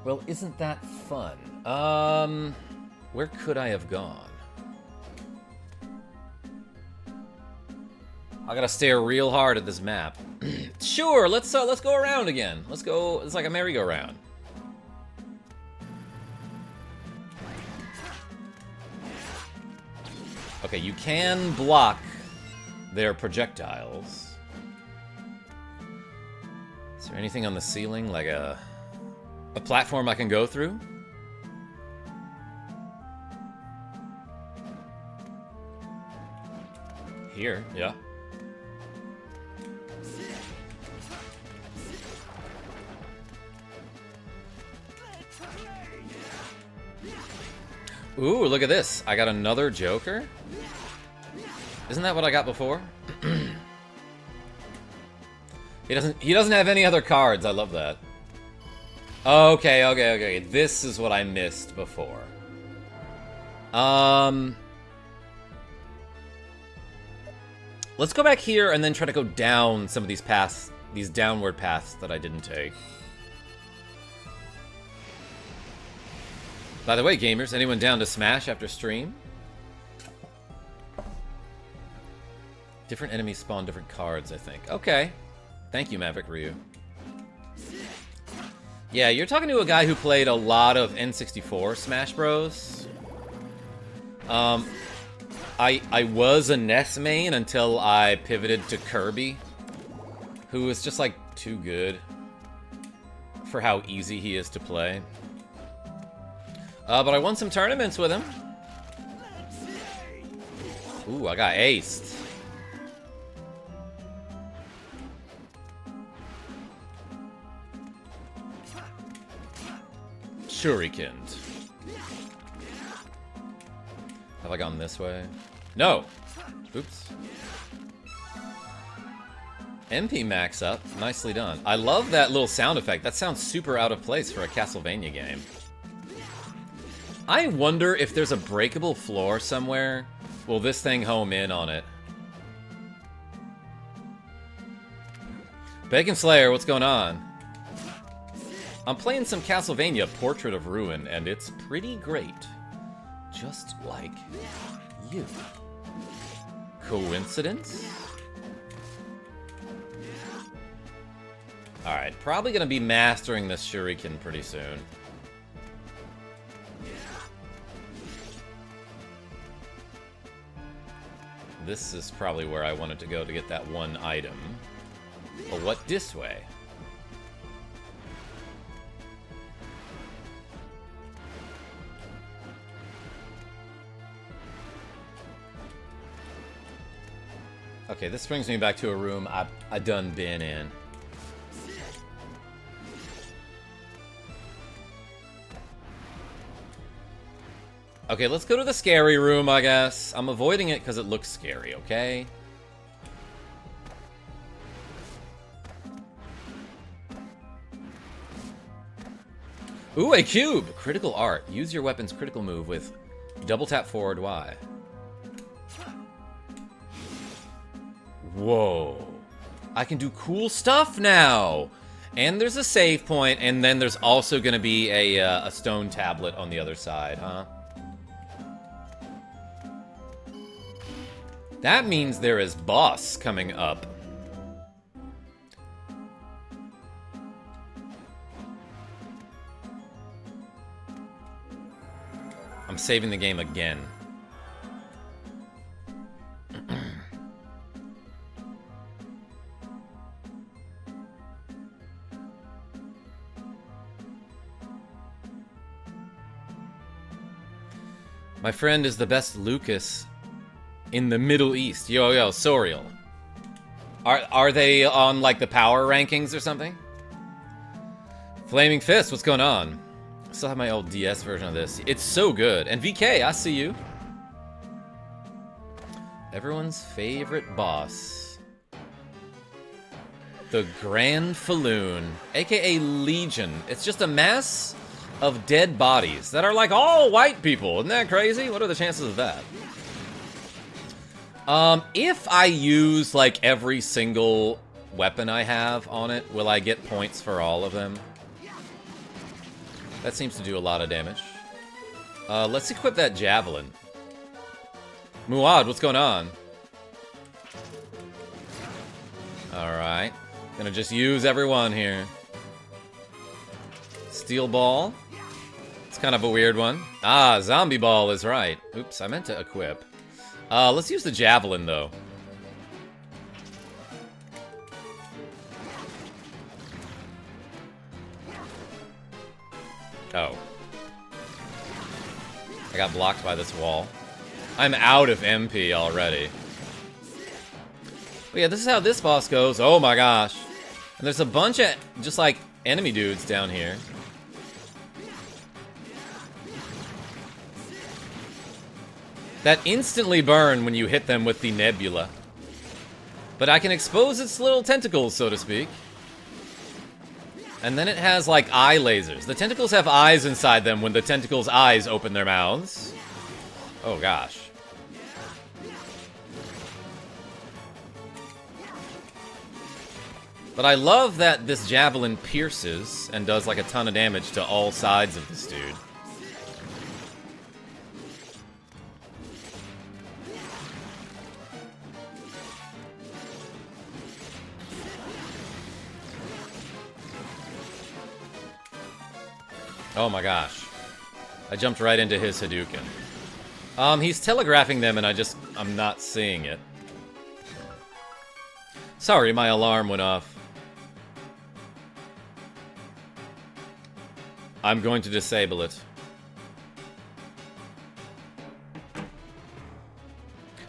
Well, isn't that fun? Where could I have gone? I gotta stare real hard at this map. Sure, let's go around again. Let's go. It's like a merry-go-round. Okay, you can block their projectiles. Is there anything on the ceiling, like a platform I can go through? Here, yeah. Ooh, look at this. I got another Joker? Isn't that what I got before? He doesn't have any other cards. I love that. Okay. This is what I missed before. Let's go back here and then try to go down some of these paths, these downward paths that I didn't take. By the way, gamers, anyone down to smash after stream? Different enemies spawn different cards, I think. Okay. Thank you, Maverick Ryu. Yeah, you're talking to a guy who played a lot of N64 Smash Bros. I was a NES main until I pivoted to Kirby, who is just, like, too good for how easy he is to play. But I won some tournaments with him. Ooh, I got aced. Shurikened. Have I gone this way? No! Oops. MP max up. Nicely done. I love that little sound effect. That sounds super out of place for a Castlevania game. I wonder if there's a breakable floor somewhere. Will this thing home in on it? Bacon Slayer, what's going on? I'm playing some Castlevania Portrait of Ruin, and it's pretty great. Just like you. Coincidence? Alright, probably gonna be mastering this shuriken pretty soon. This is probably where I wanted to go to get that one item. But what this way? Okay, this brings me back to a room I done been in. Okay, let's go to the scary room, I guess. I'm avoiding it because it looks scary, okay? Ooh, a cube! Critical art. Use your weapon's critical move with double tap forward Y. Whoa. I can do cool stuff now! And there's a save point, and then there's also going to be a stone tablet on the other side, huh? That means there is boss coming up. I'm saving the game again. My friend is the best Lucas in the Middle East. Yo, Soriel. Are they on, like, the power rankings or something? Flaming Fist, what's going on? I still have my old DS version of this. It's so good. And VK, I see you. Everyone's favorite boss. The Grand Falloon, aka Legion. It's just a mass of dead bodies that are like all white people. Isn't that crazy? What are the chances of that? If I use, like, every single weapon I have on it, will I get points for all of them? That seems to do a lot of damage. Let's equip that javelin. Muad, what's going on? Alright. Gonna just use everyone here. Steel ball. It's kind of a weird one. Ah, zombie ball is right. Oops, I meant to equip. Let's use the javelin, though. Oh. I got blocked by this wall. I'm out of MP already. But yeah, this is how this boss goes. Oh my gosh. And there's a bunch of just like enemy dudes down here. That instantly burn when you hit them with the nebula. But I can expose its little tentacles, so to speak. And then it has, like, eye lasers. The tentacles have eyes inside them when the tentacles' eyes open their mouths. Oh, gosh. But I love that this javelin pierces and does, like, a ton of damage to all sides of this dude. Oh my gosh. I jumped right into his Hadouken. He's telegraphing them and I'm not seeing it. Sorry, my alarm went off. I'm going to disable it.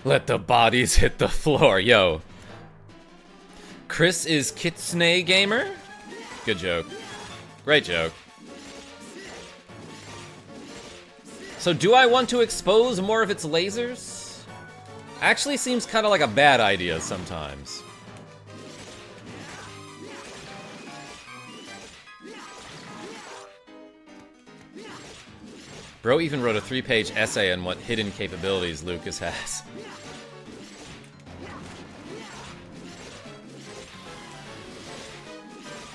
Let the bodies hit the floor, yo. Chris is Kitsune Gamer? Good joke. Great joke. So do I want to expose more of its lasers? Actually seems kind of like a bad idea sometimes. Bro even wrote a 3-page essay on what hidden capabilities Lucas has.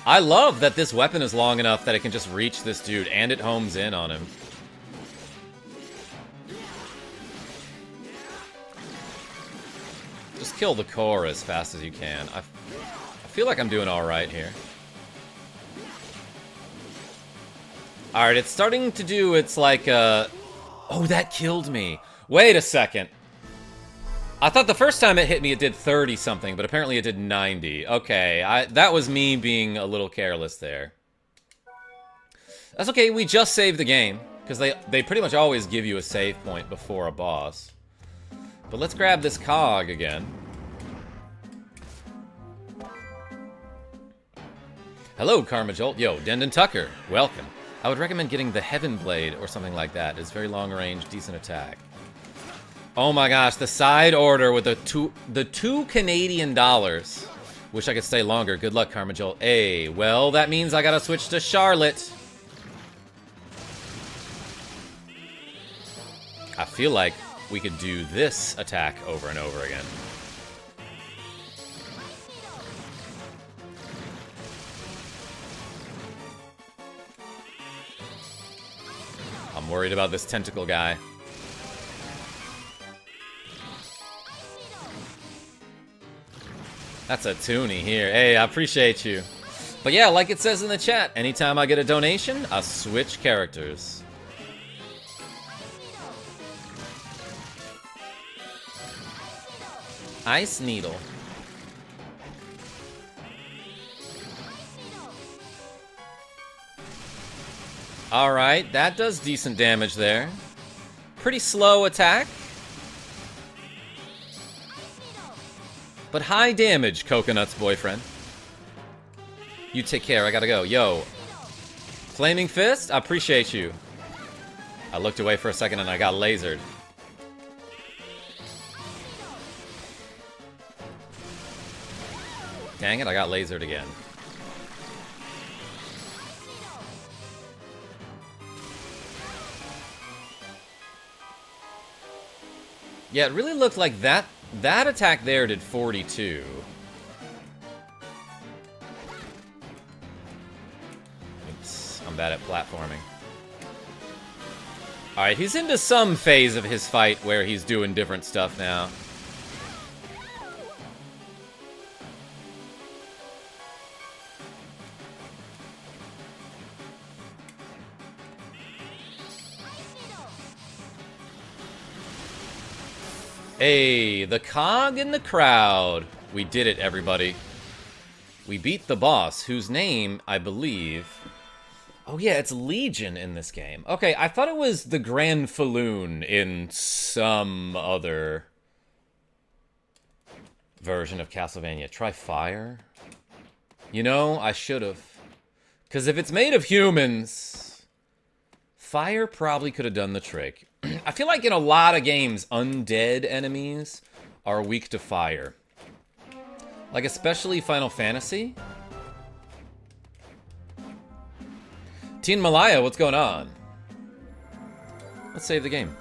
I love that this weapon is long enough that it can just reach this dude and it homes in on him. Just kill the core as fast as you can. I feel like I'm doing alright here. Alright, it's starting to do, it's like, oh, that killed me. Wait a second. I thought the first time it hit me it did 30-something, but apparently it did 90. Okay, that was me being a little careless there. That's okay, we just saved the game, because they pretty much always give you a save point before a boss. But let's grab this cog again. Hello, Karma Jolt. Yo, Dendon Tucker, welcome. I would recommend getting the Heaven Blade or something like that. It's very long range, decent attack. Oh my gosh, the side order with the two Canadian dollars. Wish I could stay longer. Good luck, Karma Jolt. Hey, well, that means I gotta switch to Charlotte. I feel like we could do this attack over and over again. I'm worried about this tentacle guy. That's a toonie here. Hey, I appreciate you. But yeah, like it says in the chat, anytime I get a donation, I switch characters. Ice Needle. Alright, that does decent damage there. Pretty slow attack. But high damage, Coconut's boyfriend. You take care, I gotta go. Yo. Flaming Fist? I appreciate you. I looked away for a second and I got lasered. Dang it, I got lasered again. Yeah, it really looked like that attack there did 42. Oops, I'm bad at platforming. Alright, he's into some phase of his fight where he's doing different stuff now. Hey, the cog in the crowd. We did it, everybody. We beat the boss, whose name, I believe... Oh yeah, it's Legion in this game. Okay, I thought it was the Grand Falloon in some other version of Castlevania. Try fire? You know, I should've. Because if it's made of humans, fire probably could have done the trick. I feel like in a lot of games, undead enemies are weak to fire. Like, especially Final Fantasy. Teen Malaya, what's going on? Let's save the game.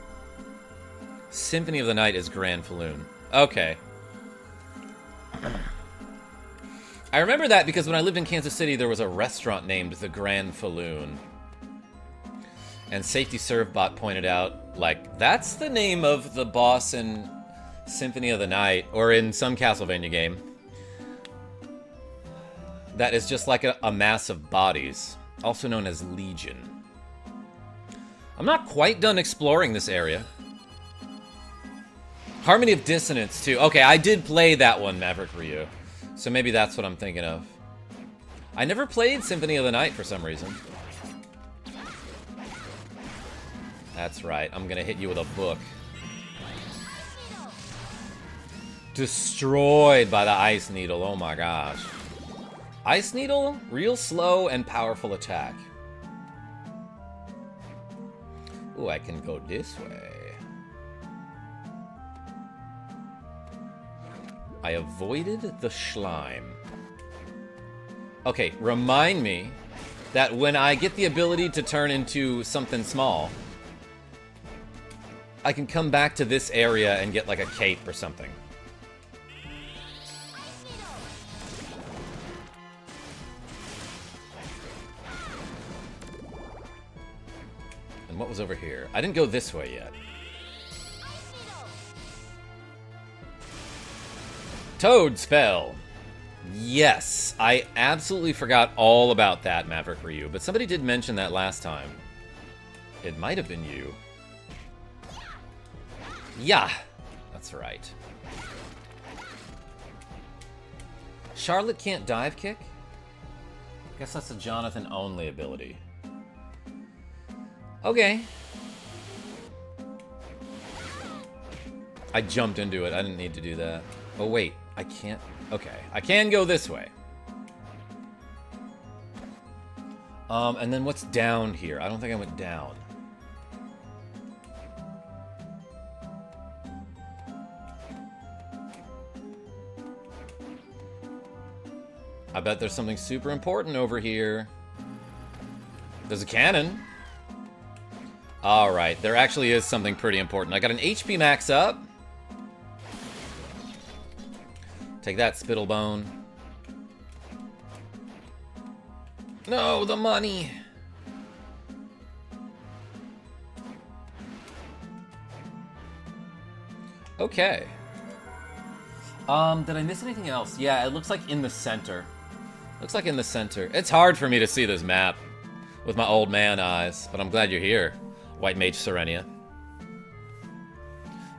Symphony of the Night is Grand Falloon. Okay. I remember that because when I lived in Kansas City, there was a restaurant named the Grand Falloon. And Safety Servbot pointed out, like, that's the name of the boss in Symphony of the Night, or in some Castlevania game. That is just like a mass of bodies, also known as Legion. I'm not quite done exploring this area. Harmony of Dissonance, too. Okay, I did play that one, Maverick Ryu. So maybe that's what I'm thinking of. I never played Symphony of the Night for some reason. That's right, I'm gonna hit you with a book. Destroyed by the Ice Needle, oh my gosh. Ice Needle, real slow and powerful attack. Ooh, I can go this way. I avoided the slime. Okay, remind me that when I get the ability to turn into something small, I can come back to this area and get like a cape or something. And what was over here? I didn't go this way yet. Toad spell. Yes, I absolutely forgot all about that, Maverick Ryu, but somebody did mention that last time. It might have been you. Yeah, that's right. Charlotte can't dive kick? I guess that's a Jonathan only ability. Okay. I jumped into it. I didn't need to do that. Oh, wait. I can't. Okay. I can go this way. And then what's down here? I don't think I went down. I bet there's something super important over here. There's a cannon. Alright, there actually is something pretty important. I got an HP max up. Take that, Spittlebone. No, the money! Okay. Did I miss anything else? Yeah, it looks like in the center. Looks like in the center. It's hard for me to see this map with my old man eyes, but I'm glad you're here, White Mage Serenia.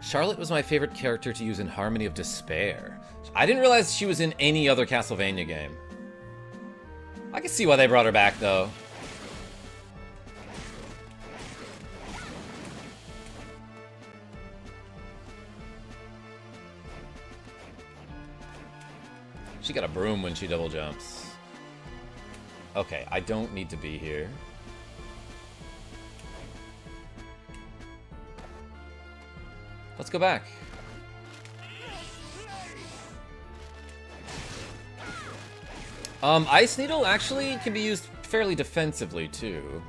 Charlotte was my favorite character to use in Harmony of Despair. I didn't realize she was in any other Castlevania game. I can see why they brought her back, though. She got a broom when she double jumps. Okay, I don't need to be here. Let's go back. Ice Needle actually can be used fairly defensively, too.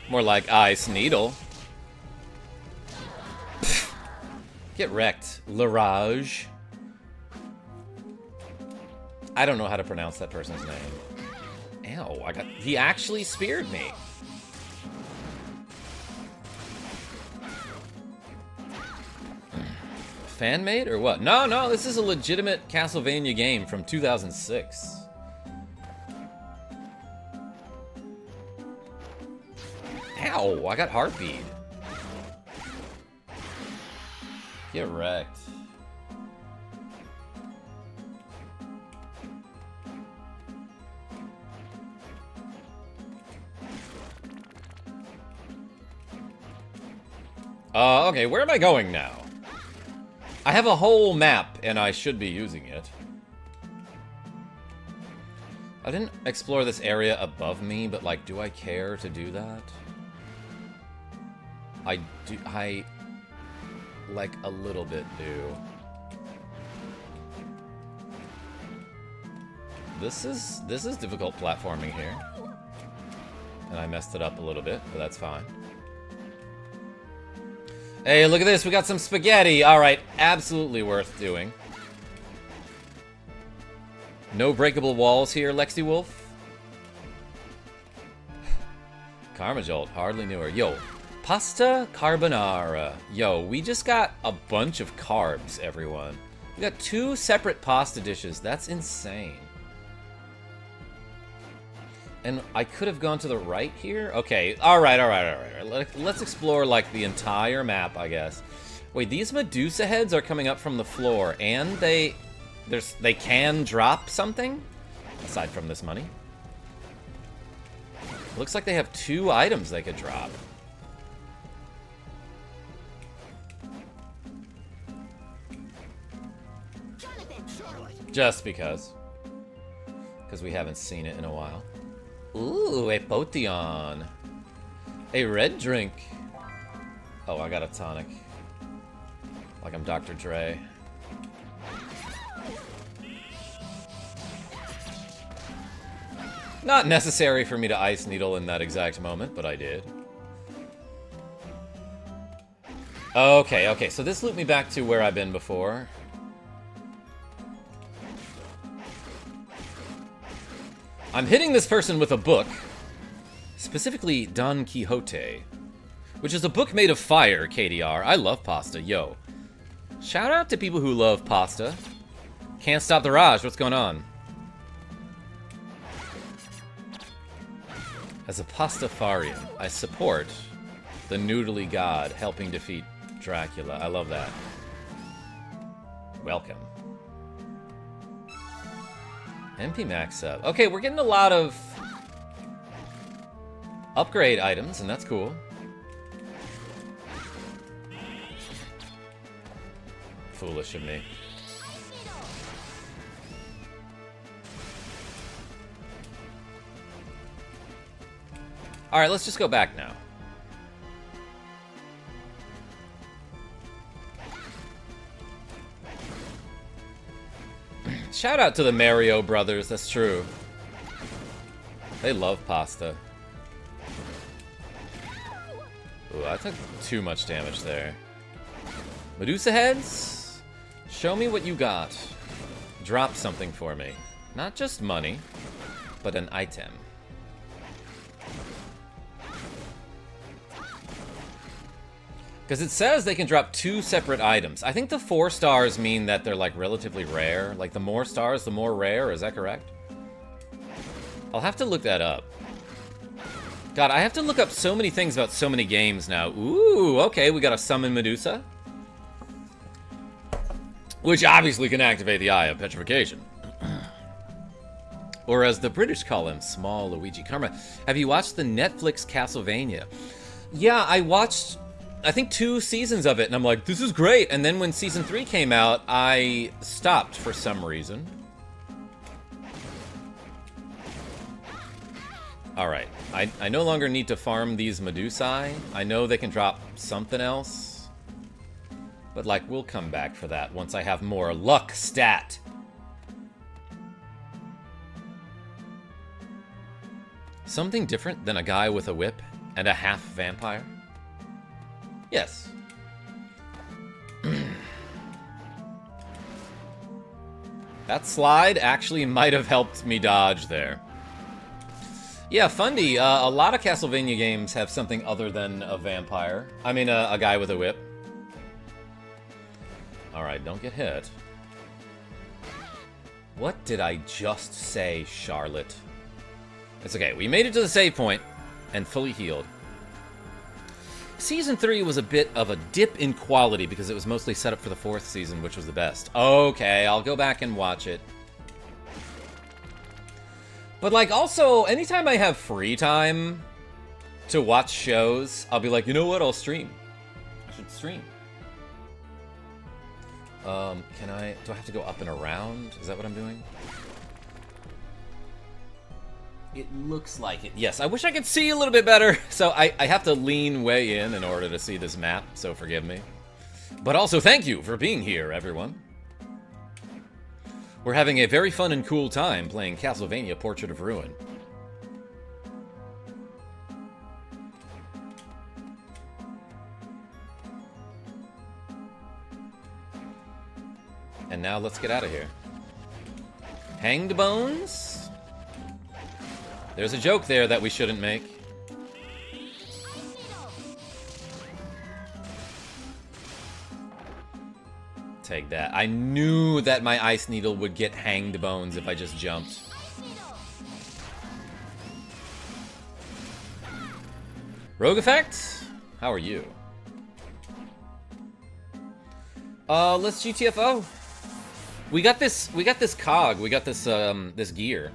More like Ice Needle. Get wrecked, Larage. I don't know how to pronounce that person's name. Ow, he actually speared me. Fan-made or what? No, this is a legitimate Castlevania game from 2006. Ow, I got heartbeat. Get wrecked. Okay, where am I going now? I have a whole map, and I should be using it. I didn't explore this area above me, but, like, do I care to do that? I, like, a little bit do. This is difficult platforming here. And I messed it up a little bit, but that's fine. Hey, look at this, we got some spaghetti! Alright, absolutely worth doing. No breakable walls here, Lexi Wolf. Karmajolt, hardly knew her. Yo, pasta carbonara. Yo, we just got a bunch of carbs, everyone. We got 2 separate pasta dishes. That's insane. And I could have gone to the right here? Okay, alright. Let's explore, like, the entire map, I guess. Wait, these Medusa heads are coming up from the floor, and they can drop something? Aside from this money. Looks like they have 2 items they could drop. JOHNATHAN, CHARLOTTE. Just because. Because we haven't seen it in a while. Ooh, a potion. A red drink. Oh, I got a tonic. Like I'm Dr. Dre. Not necessary for me to Ice Needle in that exact moment, but I did. Okay, so this looped me back to where I've been before. I'm hitting this person with a book, specifically Don Quixote, which is a book made of fire, KDR. I love pasta, yo. Shout out to people who love pasta. Can't stop the Raj, what's going on? As a pastafarian, I support the noodly god helping defeat Dracula. I love that. Welcome. MP max up. Okay, we're getting a lot of upgrade items, and that's cool. Foolish of me. Alright, let's just go back now. Shout out to the Mario brothers, that's true. They love pasta. Ooh, I took too much damage there. Medusa heads? Show me what you got. Drop something for me. Not just money, but an item. Because it says they can drop 2 separate items. I think the 4 stars mean that they're, like, relatively rare. Like, the more stars, the more rare. Is that correct? I'll have to look that up. God, I have to look up so many things about so many games now. Ooh, okay, we got a Summon Medusa. Which obviously can activate the Eye of Petrification. Or as the British call him, Small Luigi. Karma, have you watched the Netflix Castlevania? Yeah, I watched, I think, 2 seasons of it, and I'm like, this is great. And then when season 3 came out, I stopped for some reason. Alright, I no longer need to farm these Medusae. I know they can drop something else. But, like, we'll come back for that once I have more luck stat. Something different than a guy with a whip and a half vampire? Yes. That slide actually might have helped me dodge there. Yeah, Fundy, a lot of Castlevania games have something other than a vampire. I mean, a guy with a whip. Alright, don't get hit. What did I just say, Charlotte? It's okay, we made it to the save point and fully healed. Season 3 was a bit of a dip in quality because it was mostly set up for the 4th season, which was the best. Okay, I'll go back and watch it. But, like, also, anytime I have free time to watch shows, I'll be like, you know what, I'll stream. I should stream. Do I have to go up and around? Is that what I'm doing? It looks like it. Yes, I wish I could see a little bit better. So I have to lean way in order to see this map, so forgive me. But also, thank you for being here, everyone. We're having a very fun and cool time playing Castlevania Portrait of Ruin. And now let's get out of here. Hanged bones? There's a joke there that we shouldn't make. Take that. I knew that my Ice Needle would get hanged bones if I just jumped. Rogue Effect? How are you? Let's GTFO. We got this cog. We got this this gear.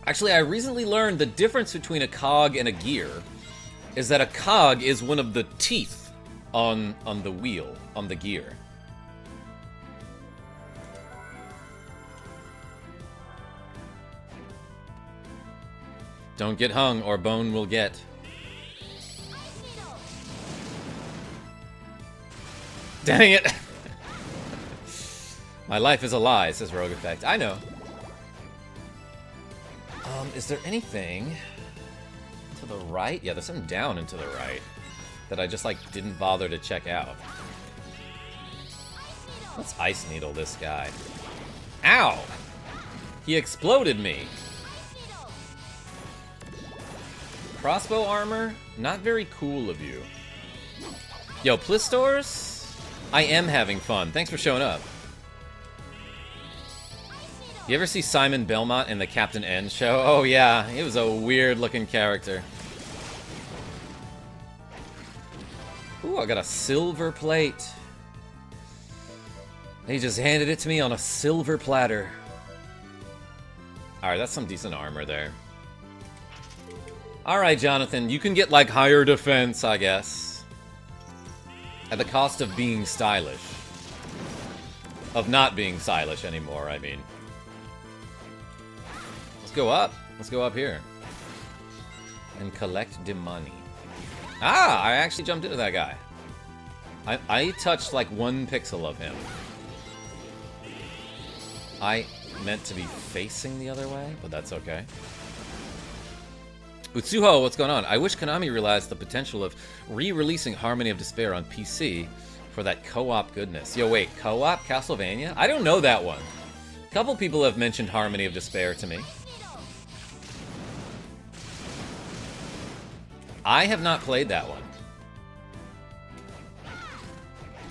Actually, I recently learned the difference between a cog and a gear is that a cog is one of the teeth on the wheel, on the gear. Don't get hung or bone will get. Dang it! My life is a lie, says Rogue Effect. I know. Is there anything to the right? Yeah, there's something down and to the right that I just, like, didn't bother to check out. Let's Ice Needle this guy. Ow! He exploded me. Crossbow armor? Not very cool of you. Yo, Plistors? I am having fun. Thanks for showing up. You ever see Simon Belmont in the Captain N show? Oh yeah, he was a weird-looking character. Ooh, I got a silver plate. He just handed it to me on a silver platter. Alright, that's some decent armor there. Alright, Jonathan, you can get, like, higher defense, I guess. At the cost of being stylish. Of not being stylish anymore, I mean. Let's go up. Let's go up here. And collect the money. Ah, I actually jumped into that guy. I touched like 1 pixel of him. I meant to be facing the other way, but that's okay. Utsuho, what's going on? I wish Konami realized the potential of re-releasing Harmony of Despair on PC for that co-op goodness. Yo, wait, co-op Castlevania? I don't know that one. A couple people have mentioned Harmony of Despair to me. I have not played that one.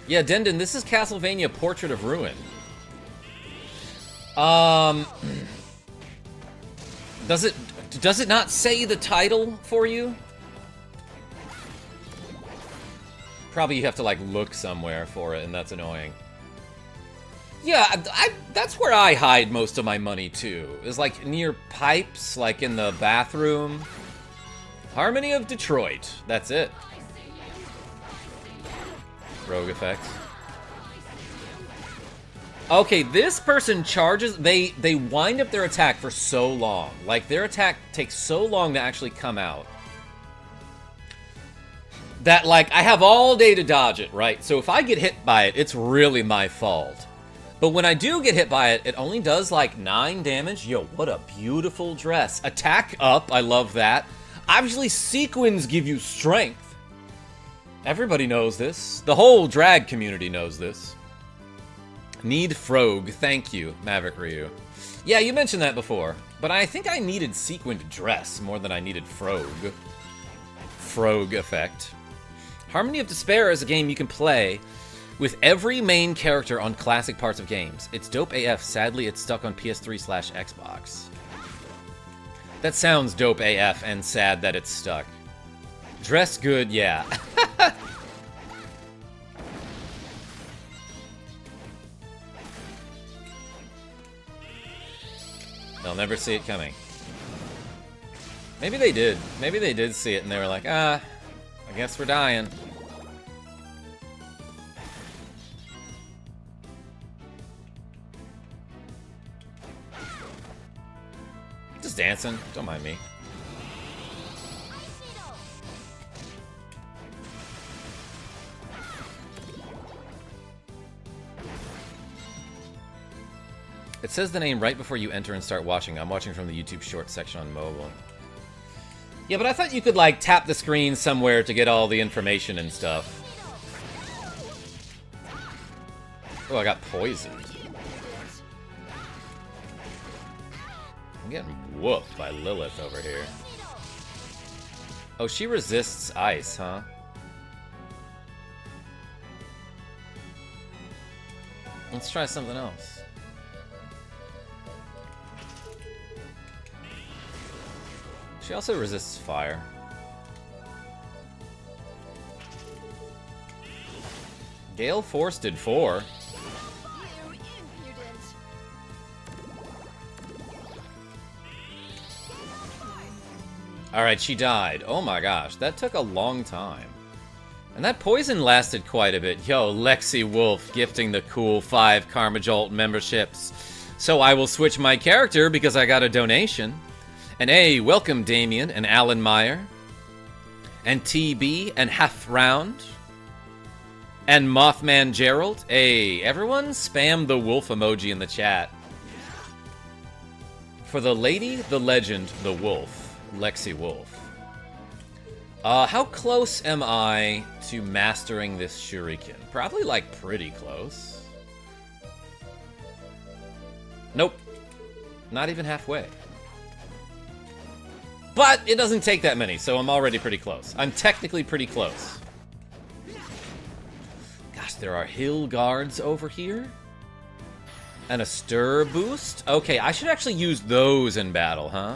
Yeah, Dendon, this is Castlevania Portrait of Ruin. Does it not say the title for you? Probably you have to like look somewhere for it, and that's annoying. Yeah, that's where I hide most of my money too. Is like near pipes, like in the bathroom. Harmony of Detroit. That's it. Rogue effect. Okay, this person charges. They wind up their attack for so long. Like, their attack takes so long to actually come out. That, like, I have all day to dodge it, right? So if I get hit by it, it's really my fault. But when I do get hit by it, it only does, like, 9 damage. Yo, what a beautiful dress. Attack up. I love that. Obviously, sequins give you strength. Everybody knows this. The whole drag community knows this. Need Frog. Thank you, Maverick Ryu. Yeah, you mentioned that before. But I think I needed sequined dress more than I needed Frog. Frog effect. Harmony of Despair is a game you can play with every main character on classic parts of games. It's dope AF. Sadly, it's stuck on PS3/Xbox. That sounds dope AF and sad that it's stuck. Dress good, yeah. They'll never see it coming. Maybe they did. Maybe they did see it and they were like, I guess we're dying. Just dancing. Don't mind me. It says the name right before you enter and start watching. I'm watching from the YouTube Shorts section on mobile. Yeah, but I thought you could, like, tap the screen somewhere to get all the information and stuff. Oh, I got poisoned. I'm getting whooped by Lilith over here. Oh, she resists ice, huh? Let's try something else. She also resists fire. Gale Force did 4. Alright, she died. Oh my gosh, that took a long time. And that poison lasted quite a bit. Yo, Lexi Wolf gifting the cool 5 Karma Jolt memberships. So I will switch my character because I got a donation. And hey, welcome Damien and Alan Meyer. And TB and Half Round. And Mothman Gerald. Hey, everyone spam the wolf emoji in the chat. For the lady, the legend, the wolf. Lexi Wolf. How close am I to mastering this shuriken? Probably, like, pretty close. Nope. Not even halfway. But it doesn't take that many, so I'm already pretty close. I'm technically pretty close. Gosh, there are hill guards over here. And a stir boost? Okay, I should actually use those in battle, huh?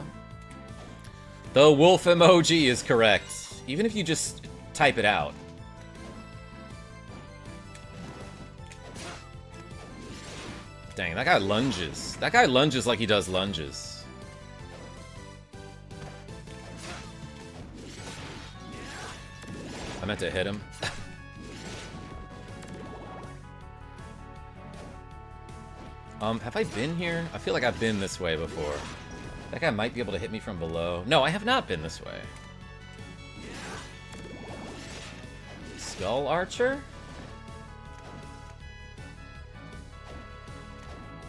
The wolf emoji is correct. Even if you just type it out. Dang, that guy lunges. That guy lunges like he does lunges. I meant to hit him. Have I been here? I feel like I've been this way before. That guy might be able to hit me from below. No, I have not been this way. Skull Archer?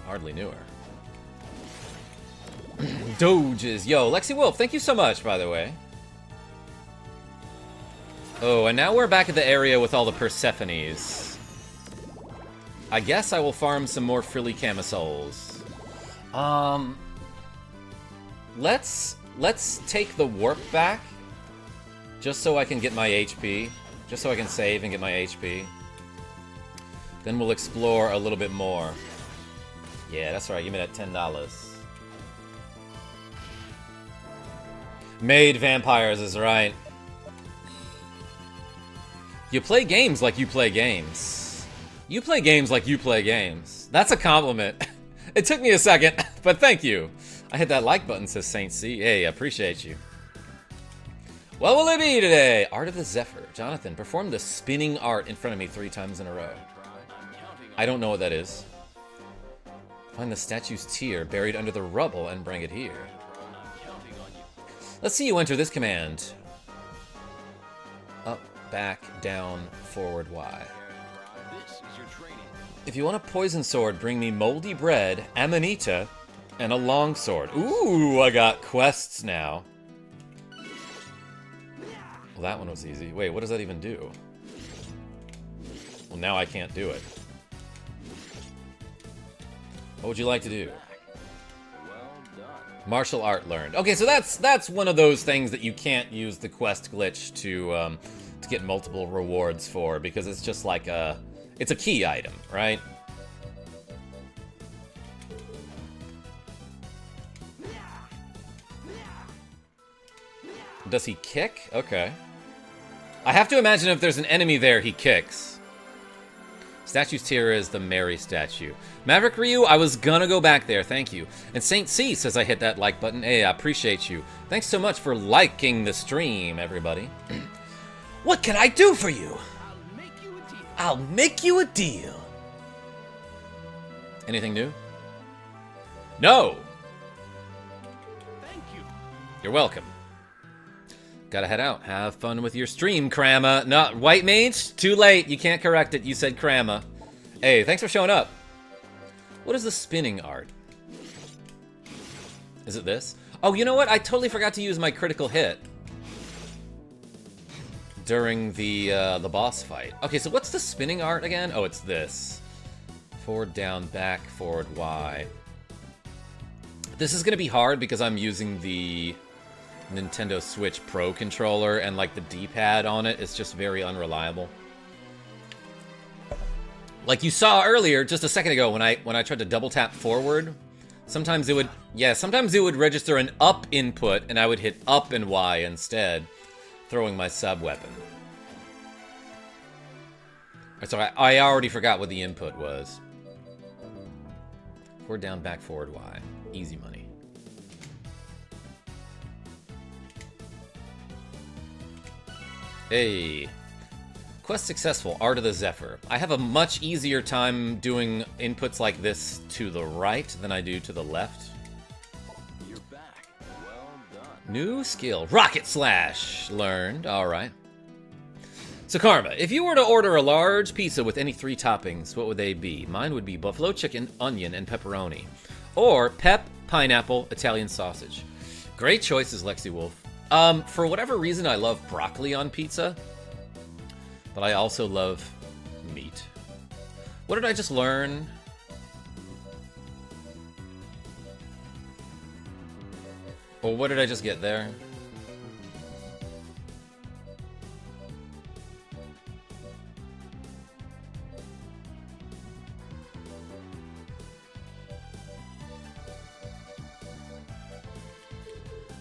Hardly knew her. Doges. Yo, Lexi Wolf, thank you so much, by the way. Oh, and now we're back at the area with all the Persephones. I guess I will farm some more frilly camisoles. Let's take the warp back, just so I can get my HP, just so I can save and get my HP. Then we'll explore a little bit more. Yeah, that's right. Give me that $10. Made vampires is right. You play games like you play games. You play games like you play games. That's a compliment. It took me a second, but thank you. I hit that like button, says Saint C. Hey, I appreciate you. What will it be today? Art of the Zephyr. Jonathan, perform the spinning art in front of me 3 times in a row. I don't know what that is. Find the statue's tear buried under the rubble and bring it here. Let's see you enter this command. Up, back, down, forward, Y. If you want a poison sword, bring me moldy bread, amanita, and a long sword. Ooh, I got quests now. Well, that one was easy. Wait, what does that even do? Well, now I can't do it. What would you like to do? Martial art learned. Okay, so that's one of those things that you can't use the quest glitch to get multiple rewards for, because it's just like it's a key item, right? Does he kick? Okay. I have to imagine if there's an enemy there, he kicks. Statue's tear is the Mary statue. Maverick Ryu, I was gonna go back there, thank you. And Saint C says I hit that like button. Hey, I appreciate you. Thanks so much for liking the stream, everybody. What can I do for you? I'll make you a deal. Anything new? No! Thank you. You're welcome. Gotta head out. Have fun with your stream, Krama. Not White Mage? Too late. You can't correct it. You said Krama. Hey, thanks for showing up. What is the spinning art? Is it this? Oh, you know what? I totally forgot to use my critical hit during the boss fight. Okay, so what's the spinning art again? Oh, it's this. Forward, down, back, forward, Y. This is gonna be hard because I'm using the Nintendo Switch Pro controller, and like the D-pad on it is just very unreliable. Like you saw earlier, just a second ago, when I tried to double tap forward, sometimes it would register an up input, and I would hit up and Y instead, throwing my sub weapon. So I already forgot what the input was. Forward, down, back, forward, Y. Easy money. Hey. Quest successful, Art of the Zephyr. I have a much easier time doing inputs like this to the right than I do to the left. You're back. Well done. New skill, Rocket Slash. Learned, alright. So Karma, if you were to order a large pizza with any 3 toppings, what would they be? Mine would be buffalo chicken, onion, and pepperoni. Or pep, pineapple, Italian sausage. Great choices, Lexi Wolf. For whatever reason, I love broccoli on pizza, but I also love meat. What did I just learn? Or what did I just get there?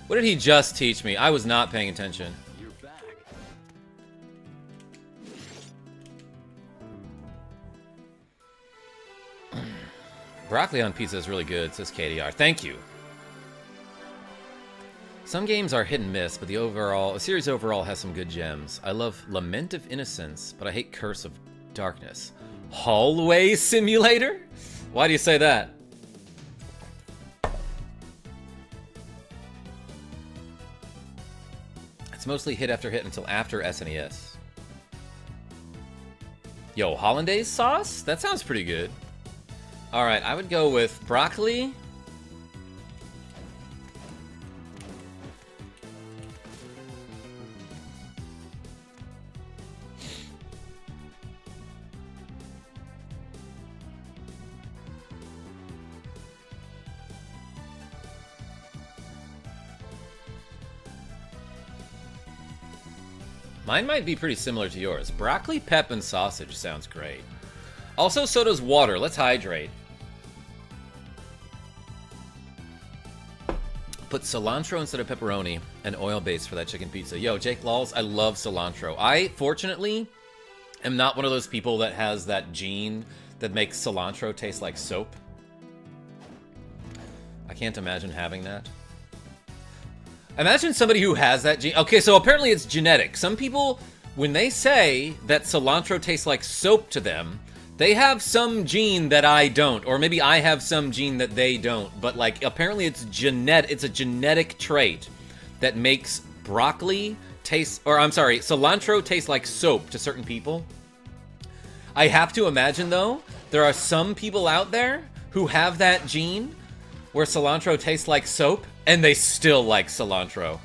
What did he just teach me? I was not paying attention. You're back. Broccoli on pizza is really good, says KDR. Thank you. Some games are hit and miss, but the series overall has some good gems. I love Lament of Innocence, but I hate Curse of Darkness. Hallway Simulator? Why do you say that? It's mostly hit after hit until after SNES. Yo, hollandaise sauce? That sounds pretty good. Alright, I would go with broccoli. Mine might be pretty similar to yours. Broccoli, pep, and sausage sounds great. Also, so does water. Let's hydrate. Put cilantro instead of pepperoni and oil base for that chicken pizza. Yo, Jake Laws, I love cilantro. I, fortunately, am not one of those people that has that gene that makes cilantro taste like soap. I can't imagine having that. Imagine somebody who has that gene. Okay, so apparently it's genetic. Some people, when they say that cilantro tastes like soap to them, they have some gene that I don't, or maybe I have some gene that they don't. But like, apparently it's a genetic trait that makes broccoli taste, or I'm sorry, cilantro taste like soap to certain people. I have to imagine though, there are some people out there who have that gene where cilantro tastes like soap, and they still like cilantro.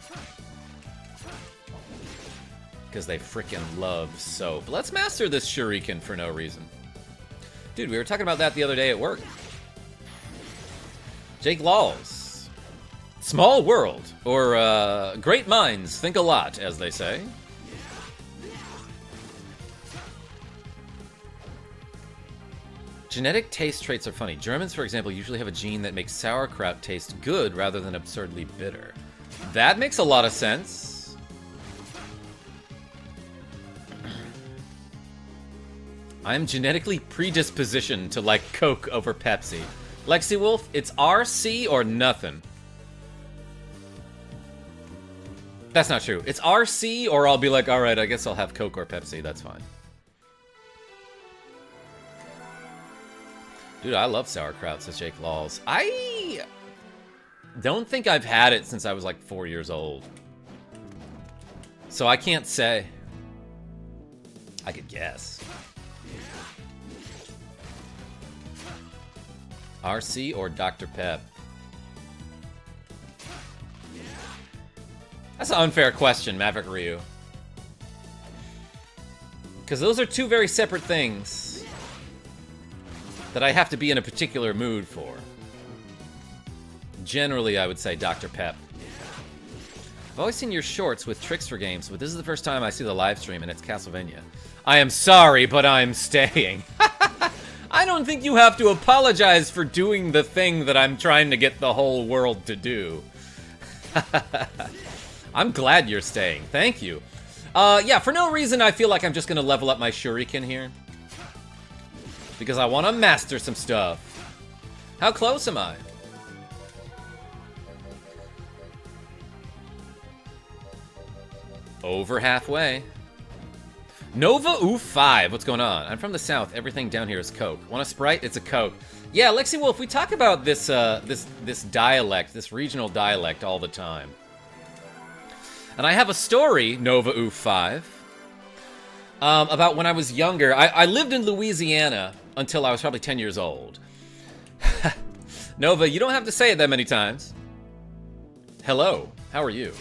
Because they freaking love soap. Let's master this shuriken for no reason. Dude, we were talking about that the other day at work. Jake Laws. Small world. Or, great minds think a lot, as they say. Genetic taste traits are funny. Germans, for example, usually have a gene that makes sauerkraut taste good rather than absurdly bitter. That makes a lot of sense. I'm genetically predispositioned to like Coke over Pepsi. Lexi Wolf, it's RC or nothing. That's not true. It's RC or I'll be like, alright, I guess I'll have Coke or Pepsi. That's fine. Dude, I love sauerkraut, says Jake Laws. I don't think I've had it since I was like 4 years old. So I can't say. I could guess. RC or Dr. Pep? That's an unfair question, Maverick Ryu. Because those are two very separate things that I have to be in a particular mood for. Generally, I would say Dr. Pep. I've always seen your shorts with tricks for games, but this is the first time I see the live stream and it's Castlevania. I am sorry, but I'm staying. I don't think you have to apologize for doing the thing that I'm trying to get the whole world to do. I'm glad you're staying. Thank you. Yeah, for no reason, I feel like I'm just going to level up my shuriken here. Because I want to master some stuff. How close am I? Over halfway. Nova Oof 5, what's going on? I'm from the south, everything down here is Coke. Want a Sprite? It's a Coke. Yeah, Lexi Wolf, we talk about this this dialect, this regional dialect all the time. And I have a story, Nova Oof 5, about when I was younger. I lived in Louisiana until I was probably 10 years old. Nova, you don't have to say it that many times. Hello, how are you?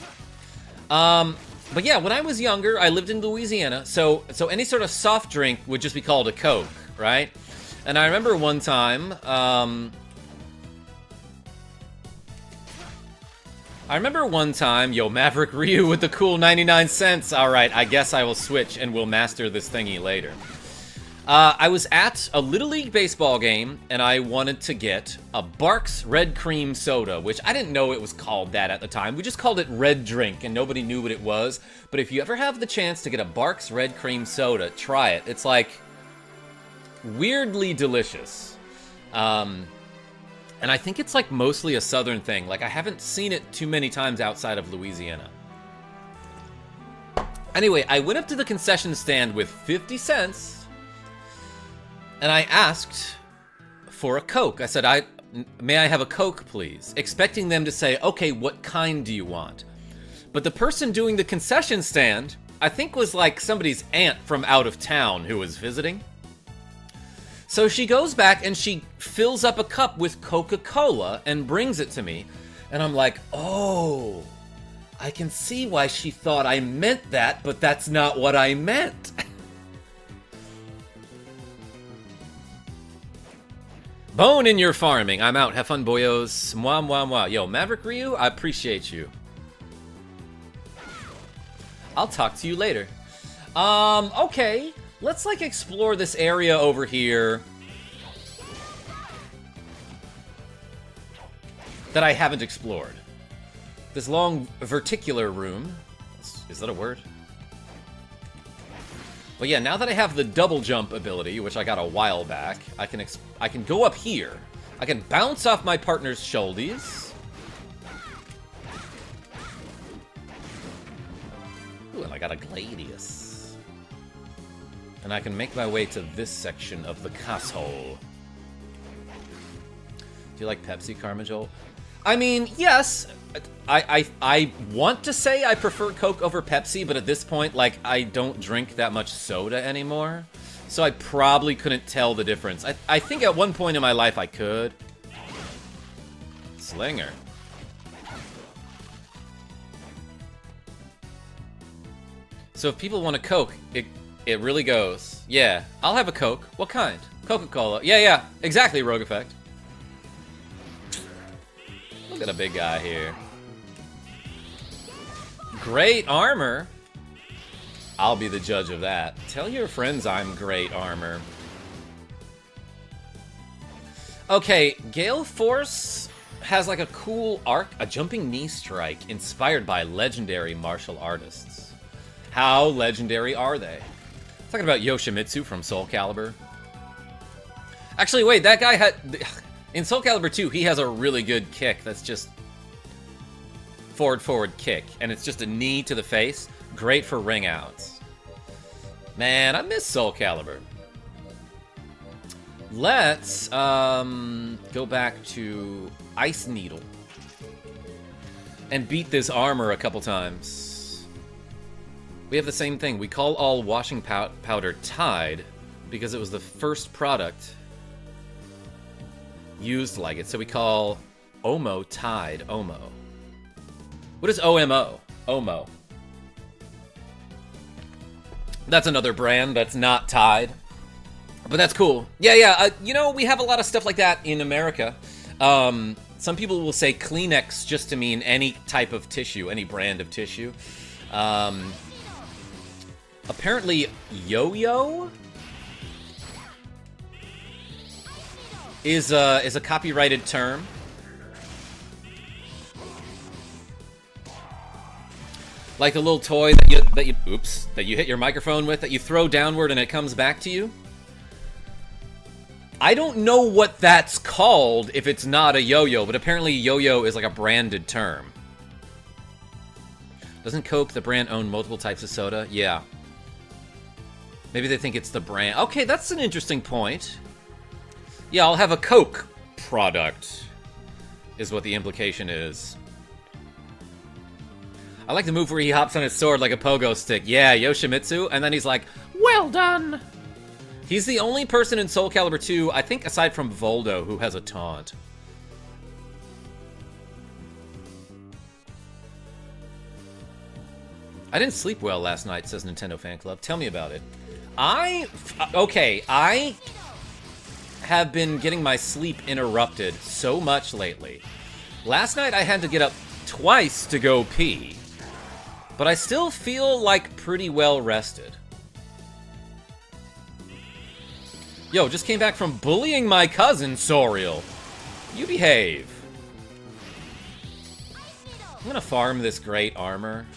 But yeah, when I was younger, I lived in Louisiana, so any sort of soft drink would just be called a Coke, right? And I remember one time, yo, Maverick Ryu with the cool 99 cents. All right, I guess I will switch and we'll master this thingy later. I was at a Little League baseball game, and I wanted to get a Barks Red Cream Soda, which I didn't know it was called that at the time. We just called it Red Drink, and nobody knew what it was. But if you ever have the chance to get a Barks Red Cream Soda, try it. It's like weirdly delicious. And I think it's like mostly a southern thing. Like I haven't seen it too many times outside of Louisiana. Anyway, I went up to the concession stand with 50 cents. And I asked for a Coke. I said, may I have a Coke, please? Expecting them to say, okay, what kind do you want? But the person doing the concession stand, I think was like somebody's aunt from out of town who was visiting. So she goes back and she fills up a cup with Coca-Cola and brings it to me. And I'm like, oh, I can see why she thought I meant that, but that's not what I meant. Bone in your farming. I'm out. Have fun, boyos. Mwah, mwah, mwah. Yo, Maverick Ryu, I appreciate you. I'll talk to you later. Okay. Let's, like, explore this area over here that I haven't explored. This long verticular room. Is that a word? But yeah, now that I have the double jump ability, which I got a while back, I can go up here. I can bounce off my partner's shoulders. Ooh, and I got a gladius. And I can make my way to this section of the castle. Do you like Pepsi, Karma Jolt? I mean, yes. I want to say I prefer Coke over Pepsi, but at this point, like, I don't drink that much soda anymore. So I probably couldn't tell the difference. I think at one point in my life I could. Slinger. So if people want a Coke, it really goes. Yeah, I'll have a Coke. What kind? Coca-Cola. Yeah, exactly, Rogue Effect. Look at a big guy here. Great armor. I'll be the judge of that. Tell your friends I'm great armor. Okay, Gale Force has like a cool arc, a jumping knee strike inspired by legendary martial artists. How legendary are they? Talking about Yoshimitsu from Soul Calibur. Actually, wait, that guy had... In Soul Calibur 2, he has a really good kick that's just forward kick, and it's just a knee to the face. Great for ring outs. Man, I miss Soul Calibur. Let's go back to Ice Needle and beat this armor a couple times. We have the same thing. We call all washing powder Tide because it was the first product used like it. So we call Omo Tide Omo. What is OMO? Omo. That's another brand that's not Tide. But that's cool. Yeah, you know, we have a lot of stuff like that in America. Some people will say Kleenex just to mean any type of tissue, any brand of tissue. Apparently, yo-yo is a copyrighted term. Like the little toy that you hit your microphone with, that you throw downward and it comes back to you. I don't know what that's called if it's not a yo-yo, but apparently yo-yo is like a branded term. Doesn't Coke, the brand, own multiple types of soda? Yeah. Maybe they think it's the brand. Okay, that's an interesting point. Yeah, I'll have a Coke product, is what the implication is. I like the move where he hops on his sword like a pogo stick. Yeah, Yoshimitsu, and then he's like, well done! He's the only person in Soul Calibur 2, I think aside from Voldo, who has a taunt. I didn't sleep well last night, says Nintendo Fan Club. Tell me about it. I have been getting my sleep interrupted so much lately. Last night I had to get up twice to go pee, but I still feel like pretty well rested. Yo, just came back from bullying my cousin, Soriel. You behave. I'm gonna farm this great armor.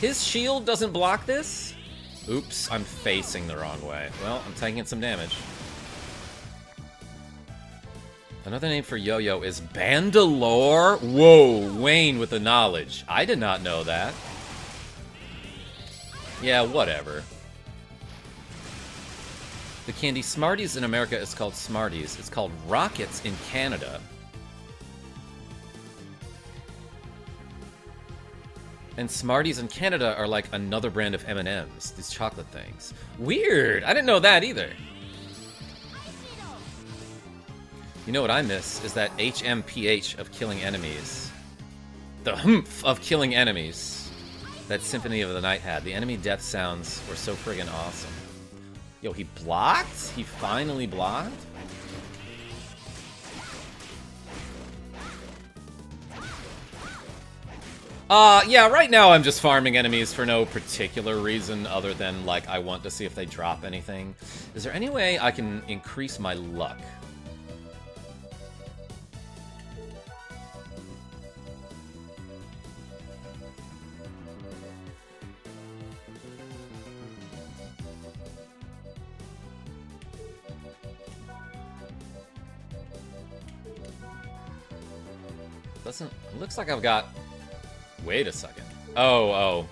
His shield doesn't block this? Oops, I'm facing the wrong way. Well, I'm taking some damage. Another name for yo-yo is Bandalore? Whoa, Wayne with the knowledge. I did not know that. Yeah, whatever. The candy Smarties in America is called Smarties. It's called Rockets in Canada. And Smarties in Canada are like another brand of M&Ms, these chocolate things. Weird! I didn't know that either. You know what I miss is that HMPH of killing enemies. The humph of killing enemies that Symphony of the Night had. The enemy death sounds were so friggin' awesome. Yo, he blocked? He finally blocked? Yeah, right now I'm just farming enemies for no particular reason other than, like, I want to see if they drop anything. Is there any way I can increase my luck? Doesn't... It looks like I've got... Wait a second. Oh.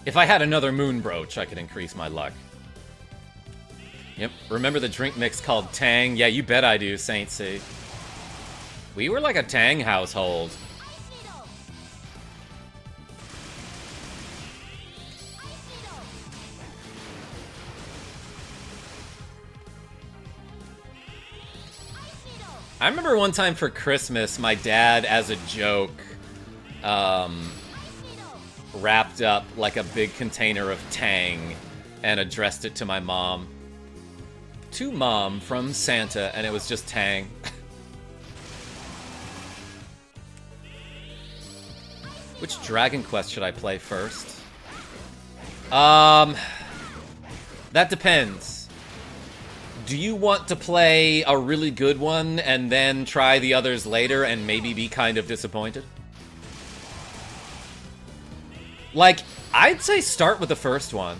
If I had another moon brooch, I could increase my luck. Yep. Remember the drink mix called Tang? Yeah, you bet I do, Saint C. We were like a Tang household. I remember one time for Christmas, my dad, as a joke, wrapped up like a big container of Tang and addressed it to my mom. To Mom from Santa, and it was just Tang. Which Dragon Quest should I play first? That depends. Do you want to play a really good one and then try the others later and maybe be kind of disappointed? Like, I'd say start with the first one.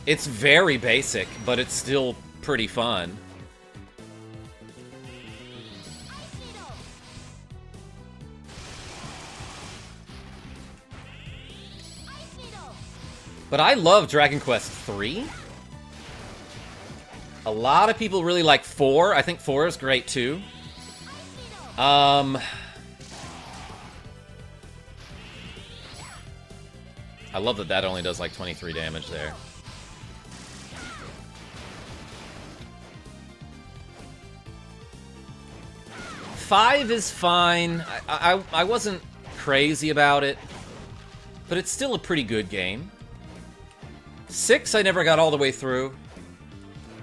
It's very basic, but it's still pretty fun. But I love Dragon Quest 3. A lot of people really like 4. I think 4 is great too. I love that that only does like 23 damage there. Five is fine. I wasn't crazy about it, but it's still a pretty good game. 6 I never got all the way through,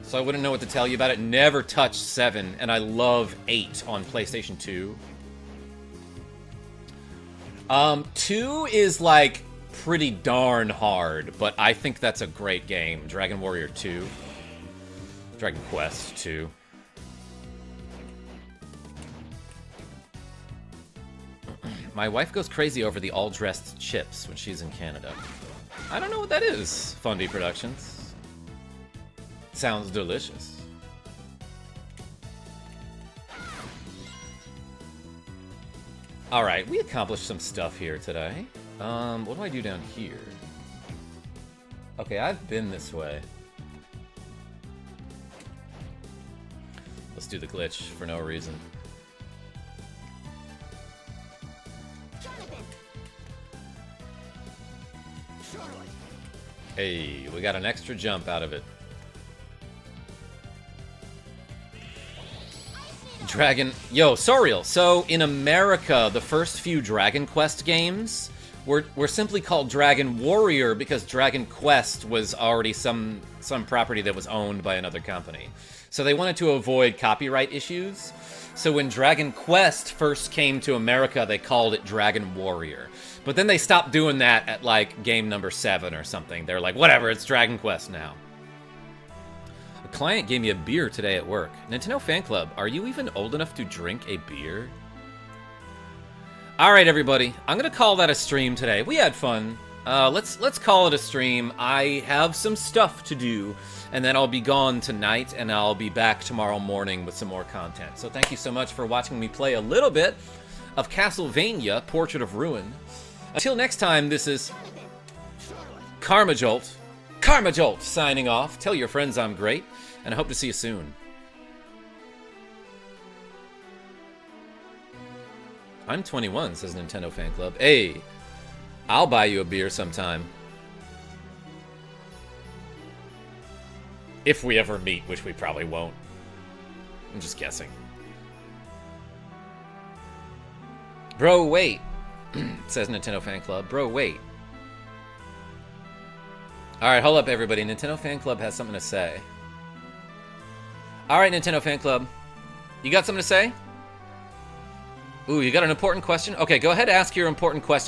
so I wouldn't know what to tell you about it. Never touched 7, and I love 8 on PlayStation 2. 2 is like pretty darn hard, but I think that's a great game. Dragon Warrior 2. Dragon Quest 2. My wife goes crazy over the all-dressed chips when she's in Canada. I don't know what that is, Fundy Productions. Sounds delicious. Alright, we accomplished some stuff here today. What do I do down here? Okay, I've been this way. Let's do the glitch for no reason. Hey, we got an extra jump out of it. Dragon... Yo, Soriel, so in America, the first few Dragon Quest games were simply called Dragon Warrior because Dragon Quest was already some property that was owned by another company. So they wanted to avoid copyright issues. So when Dragon Quest first came to America, they called it Dragon Warrior. But then they stopped doing that at, like, game number 7 or something. They're like, whatever, it's Dragon Quest now. A client gave me a beer today at work. Nintendo Fan Club, are you even old enough to drink a beer? Alright, everybody. I'm gonna call that a stream today. We had fun. Let's call it a stream. I have some stuff to do, and then I'll be gone tonight, and I'll be back tomorrow morning with some more content. So thank you so much for watching me play a little bit of Castlevania, Portrait of Ruin. Until next time, this is Karmajolt signing off. Tell your friends I'm great, and I hope to see you soon. I'm 21, says Nintendo Fan Club. Hey, I'll buy you a beer sometime. If we ever meet, which we probably won't. I'm just guessing. Bro, wait. Says Nintendo Fan Club. Bro, wait. Alright, hold up, everybody. Nintendo Fan Club has something to say. Alright, Nintendo Fan Club. You got something to say? Ooh, you got an important question? Okay, go ahead and ask your important question.